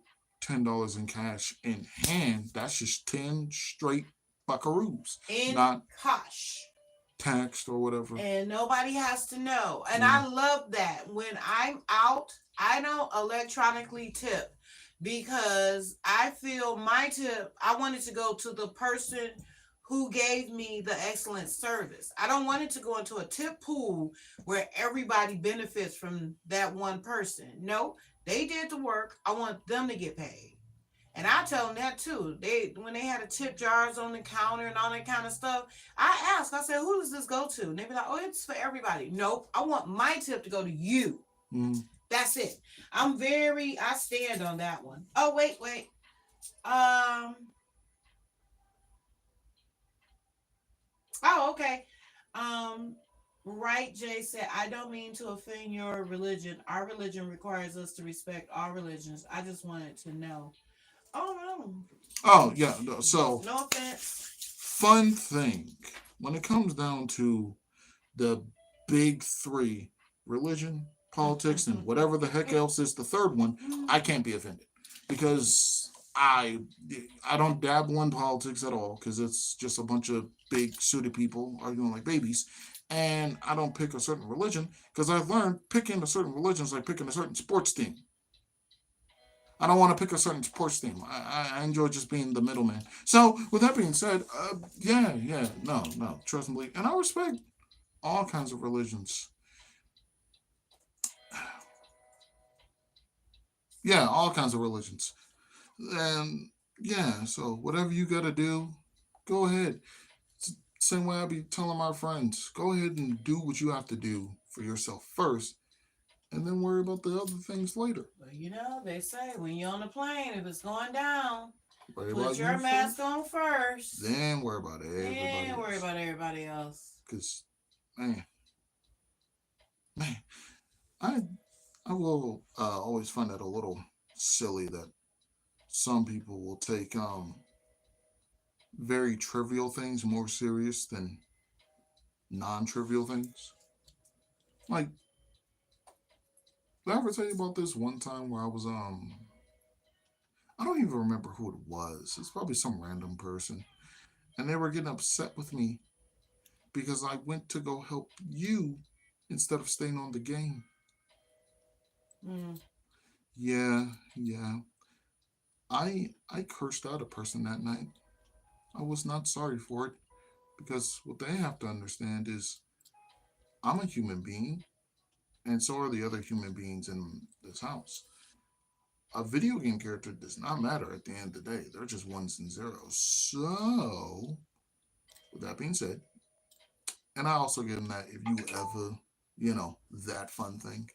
$10 in cash in hand, that's just 10 straight buckaroos, In not cash. taxed or whatever. And nobody has to know. And Yeah. I love that. When I'm out, I don't electronically tip because I feel my tip, I want it to go to the person who gave me the excellent service. I don't want it to go into a tip pool where everybody benefits from that one person. No, they did the work. I want them to get paid. And I tell them that too. They when they had the tip jars on the counter and all that kind of stuff, I asked, I said, who does this go to? And they be like, oh, it's for everybody. Nope. I want my tip to go to you. Mm. That's it. I stand on that one. Oh, wait. Okay. Um, right, Jay said, I don't mean to offend your religion. Our religion requires us to respect all religions. I just wanted to know. Oh no. Oh, yeah. So, No offense. fun thing when it comes down to the big three religion, politics, and whatever the heck else is the third one, I can't be offended because I don't dabble in politics at all because it's just a bunch of big sooty people arguing like babies. And I don't pick a certain religion because I've learned picking a certain religion is like picking a certain sports team. I don't want to pick a certain sports team. I enjoy just being the middleman. So, with that being said, yeah, no, trust and believe. And I respect all kinds of religions. Yeah, all kinds of religions. And yeah, so whatever you got to do, go ahead. Same way I be telling my friends, go ahead and do what you have to do for yourself first, and then worry about the other things later. But they say when you're on the plane, if it's going down, Worry put about your you mask first, on first. then worry about everybody Then worry else. about everybody else. Because, man, man, I I will always find that a little silly that some people will take very trivial things more serious than non-trivial things. Like, did I ever tell you about this one time where I was I don't even remember who it was. It's probably some random person, and they were getting upset with me because I went to go help you instead of staying on the game. Mm. Yeah. I cursed out a person that night. I was not sorry for it because what they have to understand is I'm a human being, and so are the other human beings in this house. A video game character does not matter at the end of the day. They're just ones and zeros. So, with that being said, and I also give them that if you ever, that fun thing.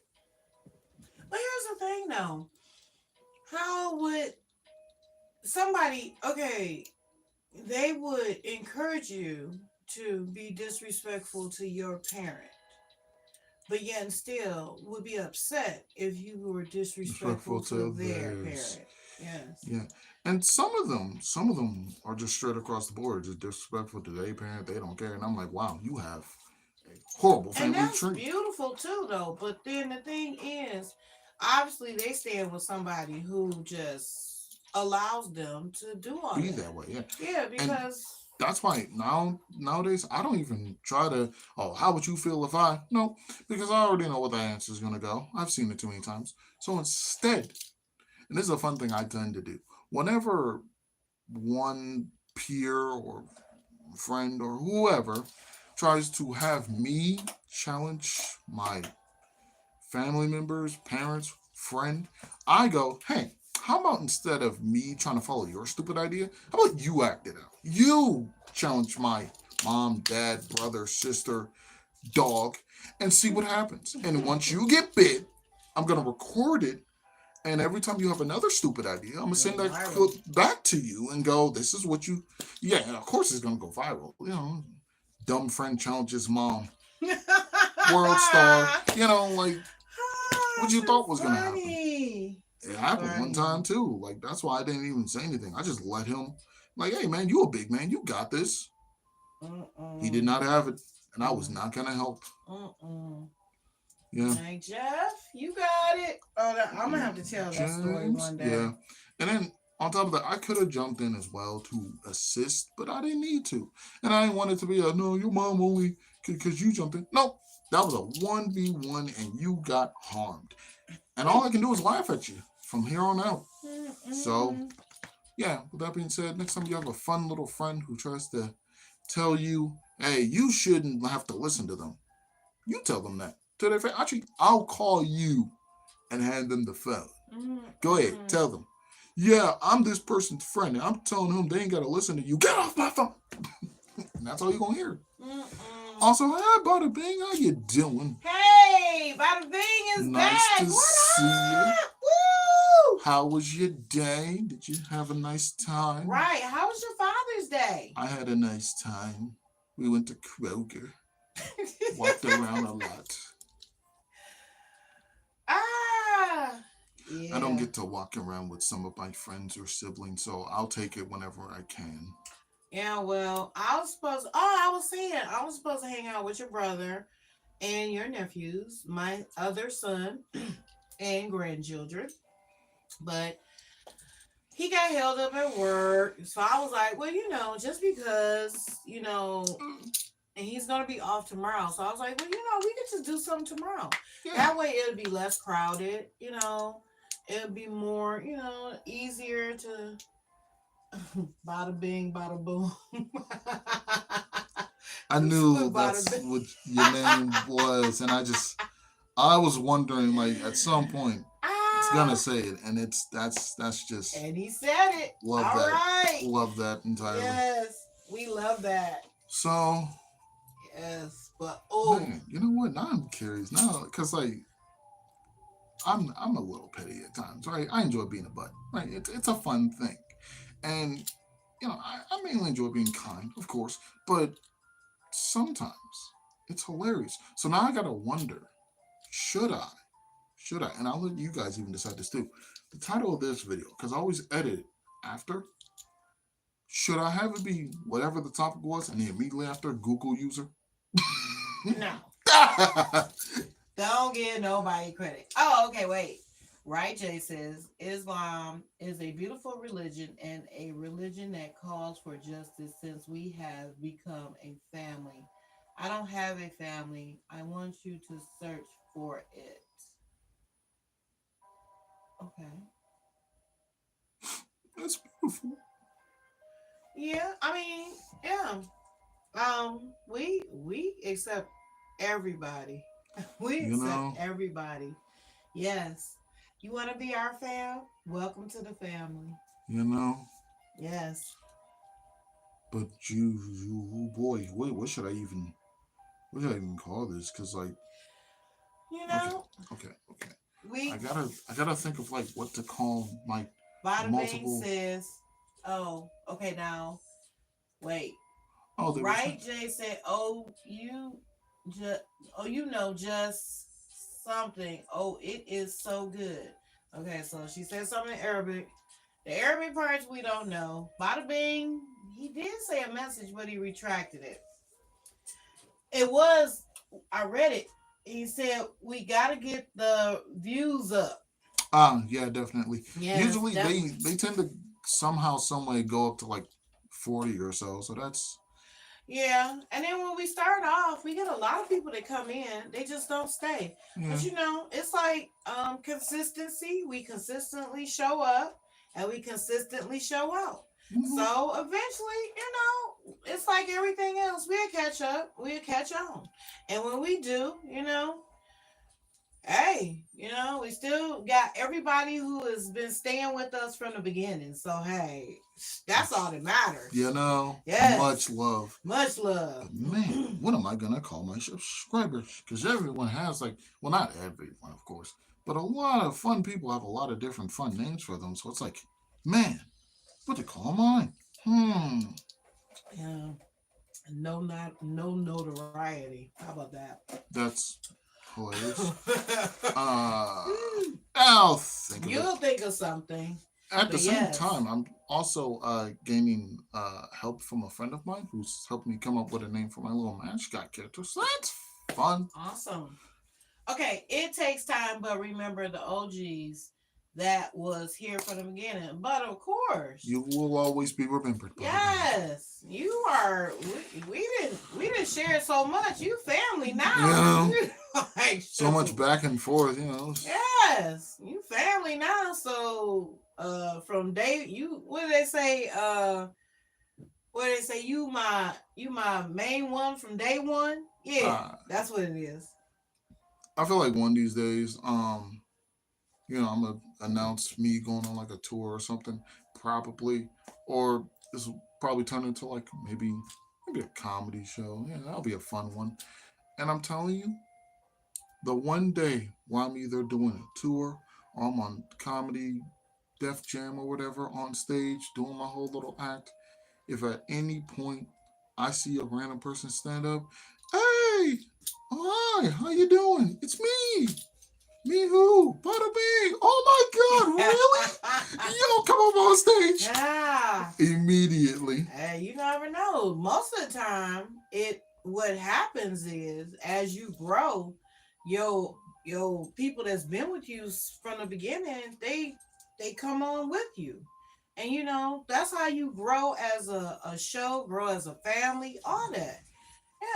But here's the thing, though. How would somebody? Okay, they would encourage you to be disrespectful to your parent, but yet and still would be upset if you were disrespectful Respectful to to their theirs. parent. Yes. Yeah. And some of them are just straight across the board, just disrespectful to their parent. They don't care. And I'm like, wow, you have a horrible And family that's tree. beautiful too, though. But then the thing is, obviously, they stand with somebody who just allows them to do all Be that. that way, yeah. Yeah, And because that's why nowadays I don't even try to. Oh, how would you feel if I? No, because I already know what the answer is gonna go. I've seen it too many times. So instead, and this is a fun thing I tend to do. Whenever one peer or friend or whoever tries to have me challenge my family members, parents, friend, I go, hey, how about instead of me trying to follow your stupid idea, how about you act it out? You challenge my mom, dad, brother, sister, dog, and see what happens. And once you get bit, I'm going to record it. And every time you have another stupid idea, I'm gonna go send that viral. clip back to you and go, "This is what you." Yeah, and of course it's gonna go viral. Dumb friend challenges mom, world star. Like Ah, what you too thought was gonna happen. funny. It Too happened one funny. time too. Like that's why I didn't even say anything. I just let him. Like, hey man, you a big man, you got this. He did Mm-mm. not have it. and I was not gonna help. Yeah. Hey Jeff, you got it. Oh, I'm gonna have to tell that story James, one day. yeah. And then on top of that, I could have jumped in as well to assist, but I didn't need to. And I didn't want it to be a no, your mom only because you jumped in. No, that was a 1v1 and you got harmed. And all I can do is laugh at you from here on out. So, yeah, with that being said, next time you have a fun little friend who tries to tell you, hey, you shouldn't have to listen to them, you tell them that. To their face. Actually, I'll call you and hand them the phone. Go ahead, tell them. Yeah, I'm this person's friend, and I'm telling them they ain't got to listen to you. Get off my phone. And that's all you're going to hear. Also, hi, Bada Bing. How you doing? Hey, Bada Bing is nice back. To what see up? you. Woo! How was your day? Did you have a nice time? Right. How was your Father's Day? I had a nice time. We went to Kroger. Walked around a lot. Yeah. I don't get to walk around with some of my friends or siblings, so I'll take it whenever I can. Yeah, well, I was supposed to hang out with your brother and your nephews, my other son and grandchildren, but he got held up at work. So I was like, well, just because, and he's going to be off tomorrow. So I was like, well, we could just do something tomorrow. Yeah. That way it'll be less crowded, it'll be more, easier to bada bing, bada boom. I knew that's what your name was. And I was wondering, like, at some point, it's gonna say it, and that's just. And he said it. Love All that. Right. Love that entirely. Yes, we love that. So. Yes, but man, you know what? Now I'm curious now, cause like, I'm a little petty at times, right? I enjoy being a butt, right? It's a fun thing, and I mainly enjoy being kind, of course, but sometimes it's hilarious. So now I gotta wonder, should I? And I'll let you guys even decide this too. The title of this video, because I always edit it after. Should I have it be whatever the topic was, and then immediately after Google user? No. Don't give nobody credit. Oh, okay, wait. Right, Jay says Islam is a beautiful religion and a religion that calls for justice since we have become a family. I don't have a family. I want you to search for it. Okay. That's beautiful. Yeah, I mean, yeah. We accept everybody. We accept everybody. Yes. You want to be our fam? Welcome to the family. Yes. But you boy, wait, what should I even call this? Because like, Okay. I gotta think of like what to call my multiple. Bing says, oh, okay, now, wait. Oh, right, Jay said, just something. Oh, it is so good. Okay, so she said something in Arabic. The Arabic parts we don't know. Bada Bing, he did say a message, but he retracted it. I read it. He said we gotta get the views up. Yeah, definitely. Yes, usually they tend to somehow, some way go up to like 40 or so. So that's. Yeah, and then when we start off, we get a lot of people that come in. They just don't stay. Yeah. But it's like consistency. We consistently show up, and we consistently show out. Mm-hmm. So eventually, it's like everything else. We'll catch up. We'll catch on. And when we do, hey, we still got everybody who has been staying with us from the beginning. So, hey, that's all that matters. Yes. Much love. Much love. But man, what am I going to call my subscribers? Because everyone has not everyone, of course, but a lot of fun people have a lot of different fun names for them. So it's like, man, what to call mine? Yeah. No notoriety. How about that? That's hilarious. I'll think of You'll think of something. At the But same yes. time, I'm also gaining help from a friend of mine who's helped me come up with a name for my little mascot character. So that's fun. Awesome. Okay, it takes time, but remember the OGs that was here from the beginning. But of course, You will always be remembered, Butterbean. yes, you are. We didn't share so much. You family now. Yeah. You like So much shoot. back and forth, you know. Yes, you family now. So from day you what do they say? What do they say? You my main one from day one. Yeah, Uh, that's what it is. I feel like one of these days, I'm gonna announce me going on like a tour or something, probably, or this will probably turn into like maybe a comedy show. Yeah, that'll be a fun one. And I'm telling you, the one day where I'm either doing a tour or I'm on comedy, Def Jam or whatever on stage doing my whole little act, if at any point I see a random person stand up, hey, hi, how you doing? It's me. Me who? Bada bing. Oh my god, really? Yo, come up on stage. Yeah. Immediately. Hey, you never know. Most of the time, it what happens is as you grow, your people that's been with you from the beginning, they come on with you. And that's how you grow as a show, grow as a family, all that.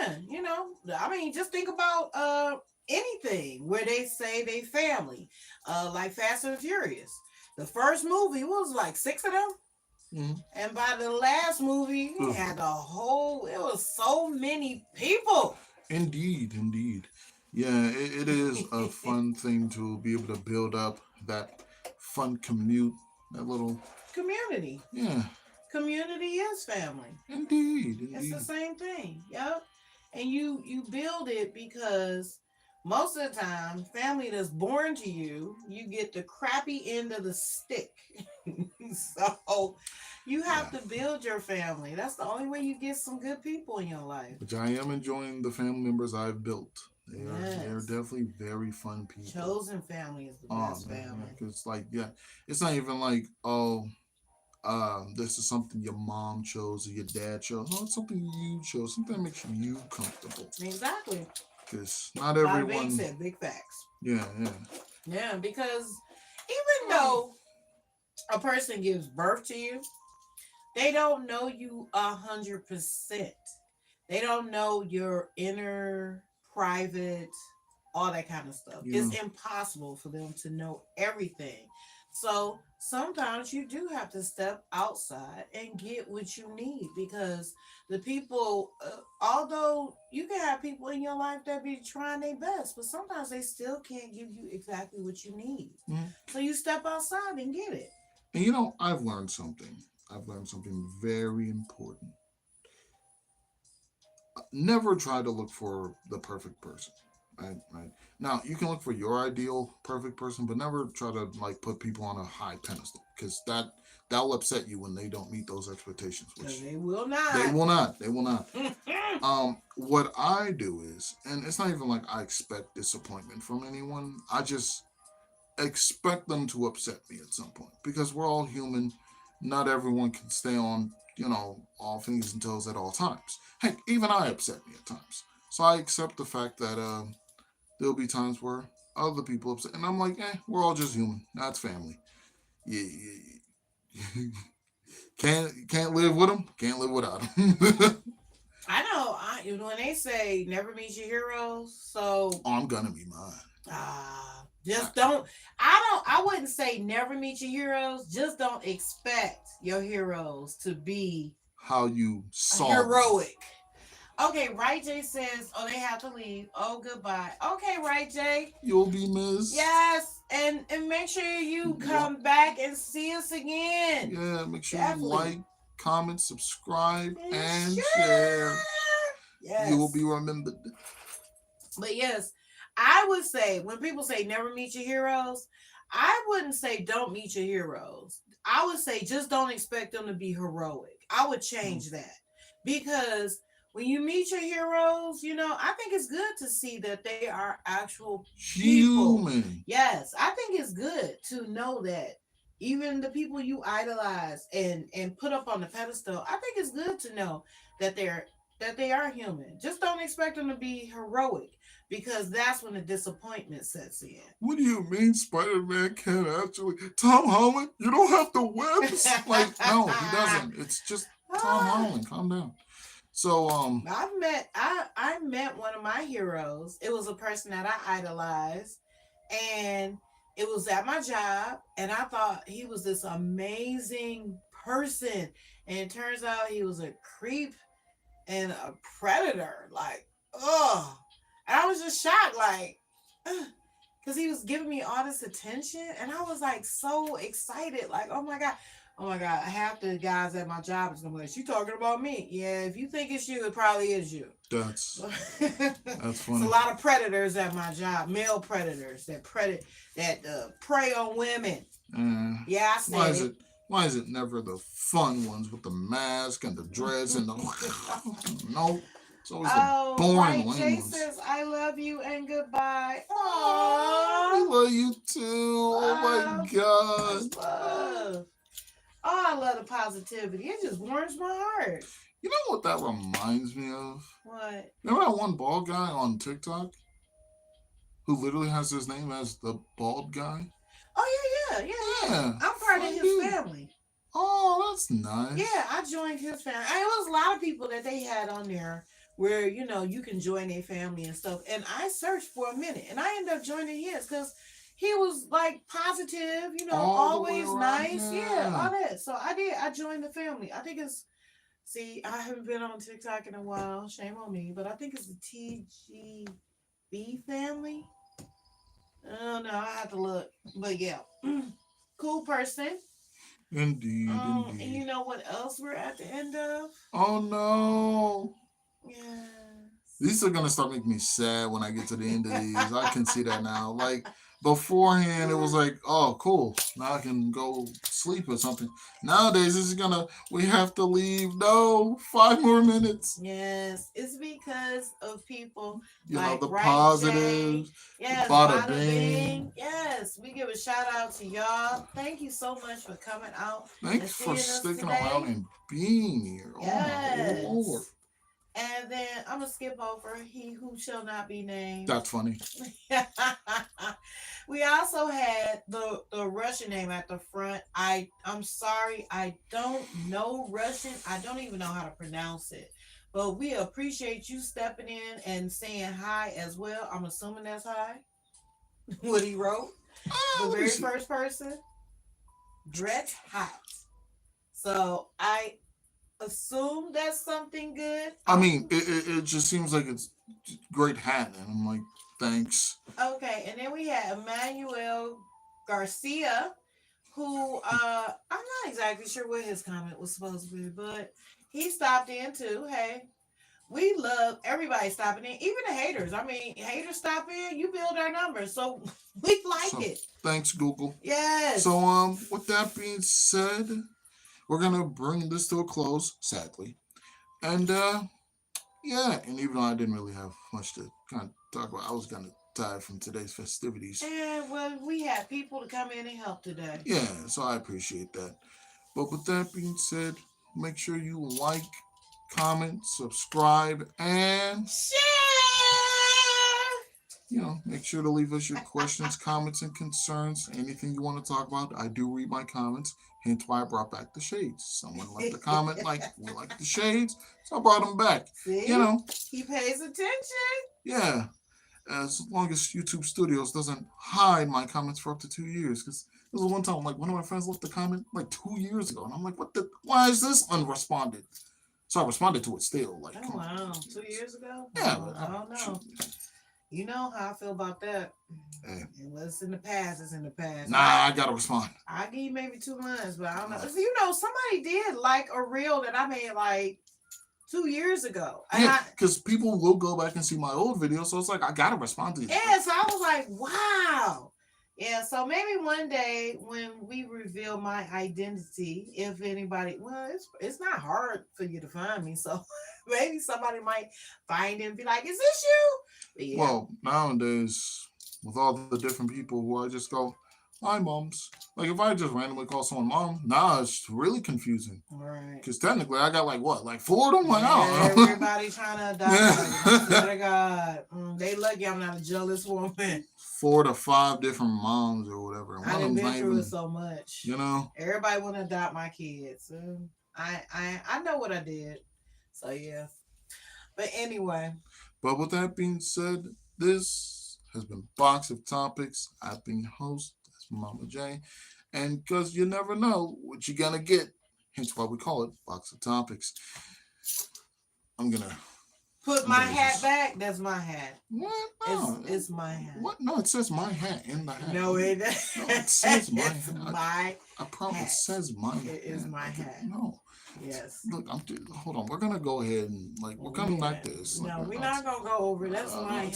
Yeah, I mean, just think about anything where they say they family, like Fast and Furious. The first movie was like six of them, Mm-hmm. and by the last movie, we had the whole. It was so many people. Indeed, indeed. Yeah, it is a fun thing to be able to build up that fun commute, that little Community. yeah. Community is family. Indeed, It's the indeed. same thing. Yep. And you build it because most of the time, family that's born to you, you get the crappy end of the stick. So you have Yeah. to build your family. That's the only way you get some good people in your life. Which I am enjoying the family members I've built. They are Yes. definitely very fun people. Chosen family is the Oh best man, family. yeah, 'cause it's like it's not even like this is something your mom chose or your dad chose. No, it's something you chose. Something that makes you comfortable. Exactly. Because not Bada Bing everyone. said big facts. Yeah, yeah. Yeah, because even though a person gives birth to you, they don't know you 100%. They don't know your inner, private, all that kind of stuff. Yeah. It's impossible for them to know everything. So sometimes you do have to step outside and get what you need because the people, although you can have people in your life that be trying their best, but sometimes they still can't give you exactly what you need. Mhm. So you step outside and get it. And I've learned something. I've learned something very important. Never try to look for the perfect person. Right. Now you can look for your ideal perfect person, but never try to like put people on a high pedestal because that'll upset you when they don't meet those expectations. Because Which they will not. they will not. They will not. What I do is, and it's not even like I expect disappointment from anyone. I just expect them to upset me at some point because we're all human. Not everyone can stay on, all fingers and toes at all times. Heck, even I upset me at times. So I accept the fact that there'll be times where other people upset, and I'm like, we're all just human. That's family. Yeah, yeah. Can't live with them. Can't live without them. I know. When they say never meet your heroes, so I'm gonna be mine. just don't. I wouldn't say never meet your heroes. Just don't expect your heroes to be How you saw heroic. Okay, Right J says, "Oh, they have to leave. Oh, goodbye." Okay, Right J. You'll be missed. Yes, and make sure you come back and see us again. Yeah, make sure Definitely. you like, comment, subscribe, and share. Yes. You will be remembered. But yes, I would say when people say never meet your heroes, I wouldn't say don't meet your heroes. I would say just don't expect them to be heroic. I would change that because when you meet your heroes, I think it's good to see that they are actual people. Human. Yes, I think it's good to know that even the people you idolize and put up on the pedestal, I think it's good to know that they are human. Just don't expect them to be heroic because that's when the disappointment sets in. What do you mean Spider-Man can't actually? Tom Holland, you don't have the webs. Like, no, he doesn't. It's just Tom Holland. Calm down. So, I met one of my heroes. It was a person that I idolized, and it was at my job, and I thought he was this amazing person, and it turns out he was a creep and a predator. Like, oh, and I was just shocked, like, because he was giving me all this attention, and I was like so excited, like, oh my god. Oh my God, half the guys at my job is gonna be like, she talking about me. Yeah, if you think it's you, it probably is you. That's It's funny. a lot of predators at my job, male predators that prey on women. Yeah, I said it. Why is it never the fun ones with the mask and the dreads and the no? It's always the boring lame Jay ones. says, I love you and goodbye. I love you too. Oh my God. Love. Oh, I love the positivity. It just warms my heart. You know what that reminds me of? What? Remember that one bald guy on TikTok who literally has his name as the bald guy? Oh, yeah. I'm part of his family. Oh, that's nice. Yeah, I joined his family. It was a lot of people that they had on there where, you can join their family and stuff. And I searched for a minute, and I ended up joining his because he was like positive, always nice. Yeah, all that. So I did. I joined the family. I think it's, I haven't been on TikTok in a while. Shame on me. But I think it's the TGB family. Oh, no, I have to look. But yeah, cool person. Indeed. And you know what else we're at the end of? Oh, no. Yeah. These are going to start making me sad when I get to the end of these. I can see that now. Like, beforehand, it was like, oh, cool. Now I can go sleep or something. Nowadays, this is we have to leave. No, 5 more minutes. Yes, it's because of people the positives. Yes, bada bing. Yes, we give a shout out to y'all. Thank you so much for coming out. Thanks for sticking around and being here. Yes. Oh, my Lord. And then I'm going to skip over He Who Shall Not Be Named. That's funny. We also had the Russian name at the front. I'm sorry, I don't know Russian. I don't even know how to pronounce it. But we appreciate you stepping in and saying hi as well. I'm assuming that's hi. What he wrote. The very first person. Dret Hot. So I assume that's something good. I mean, it just seems like it's great hat, and I'm like, thanks. Okay, and then we had Emmanuel Garcia, who I'm not exactly sure what his comment was supposed to be, but he stopped in too. Hey, we love everybody stopping in, even the haters. I mean, haters stop in, you build our numbers, so we like it. Thanks, Google. Yes. So with that being said, we're gonna bring this to a close, sadly. And yeah, and even though I didn't really have much to kind of talk about, I was kind of tired from today's festivities. And well, we had people to come in and help today. Yeah, so I appreciate that. But with that being said, make sure you like, comment, subscribe, and share. Make sure to leave us your questions, comments, and concerns. Anything you want to talk about, I do read my comments. Hence why I brought back the shades. Someone left a comment like, we like the shades, so I brought them back. See? He pays attention. Yeah. As long as YouTube Studios doesn't hide my comments for up to 2 years. Because there was one time, like, one of my friends left a comment like 2 years ago. And I'm like, why is this unresponded? So I responded to it still. Like, oh, wow. 2 years ago? Yeah. I don't know. You know how I feel about that. Hey. And what's in the past is in the past. Nah, I gotta respond. I give you maybe 2 months, but I don't know. Somebody did like a reel that I made like 2 years ago. Yeah, because people will go back and see my old videos, so it's like I gotta respond to these. Yeah, so I was like, wow. Yeah, so maybe one day when we reveal my identity, if anybody, well, it's not hard for you to find me, so maybe somebody might find it and be like, is this you? Yeah. Well, nowadays, with all the different people who I just go, Hi, moms. Like if I just randomly call someone mom, nah, it's really confusing. Right. Because technically, I got like what, like 4 of them. Like, Everybody trying to adopt. I swear to God, they lucky I'm not a jealous woman. 4 to 5 different moms or whatever. I done been through it so much. You know, everybody want to adopt my kids. I know what I did. So yeah. But anyway. But with that being said, this has been Box of Topics. I've been your host, that's Mama J. And because you never know what you're going to get, hence why we call it Box of Topics. I'm going to put my hat back. That's my hat. What? No. It's my hat. What? No, it says my hat in the hat. No, it doesn't. No, it says my hat. My I promise it says my hat. It is my hat. No. Yes. Look, hold on. We're gonna go ahead and we're gonna like this. No, we're not gonna go over. That's my hat.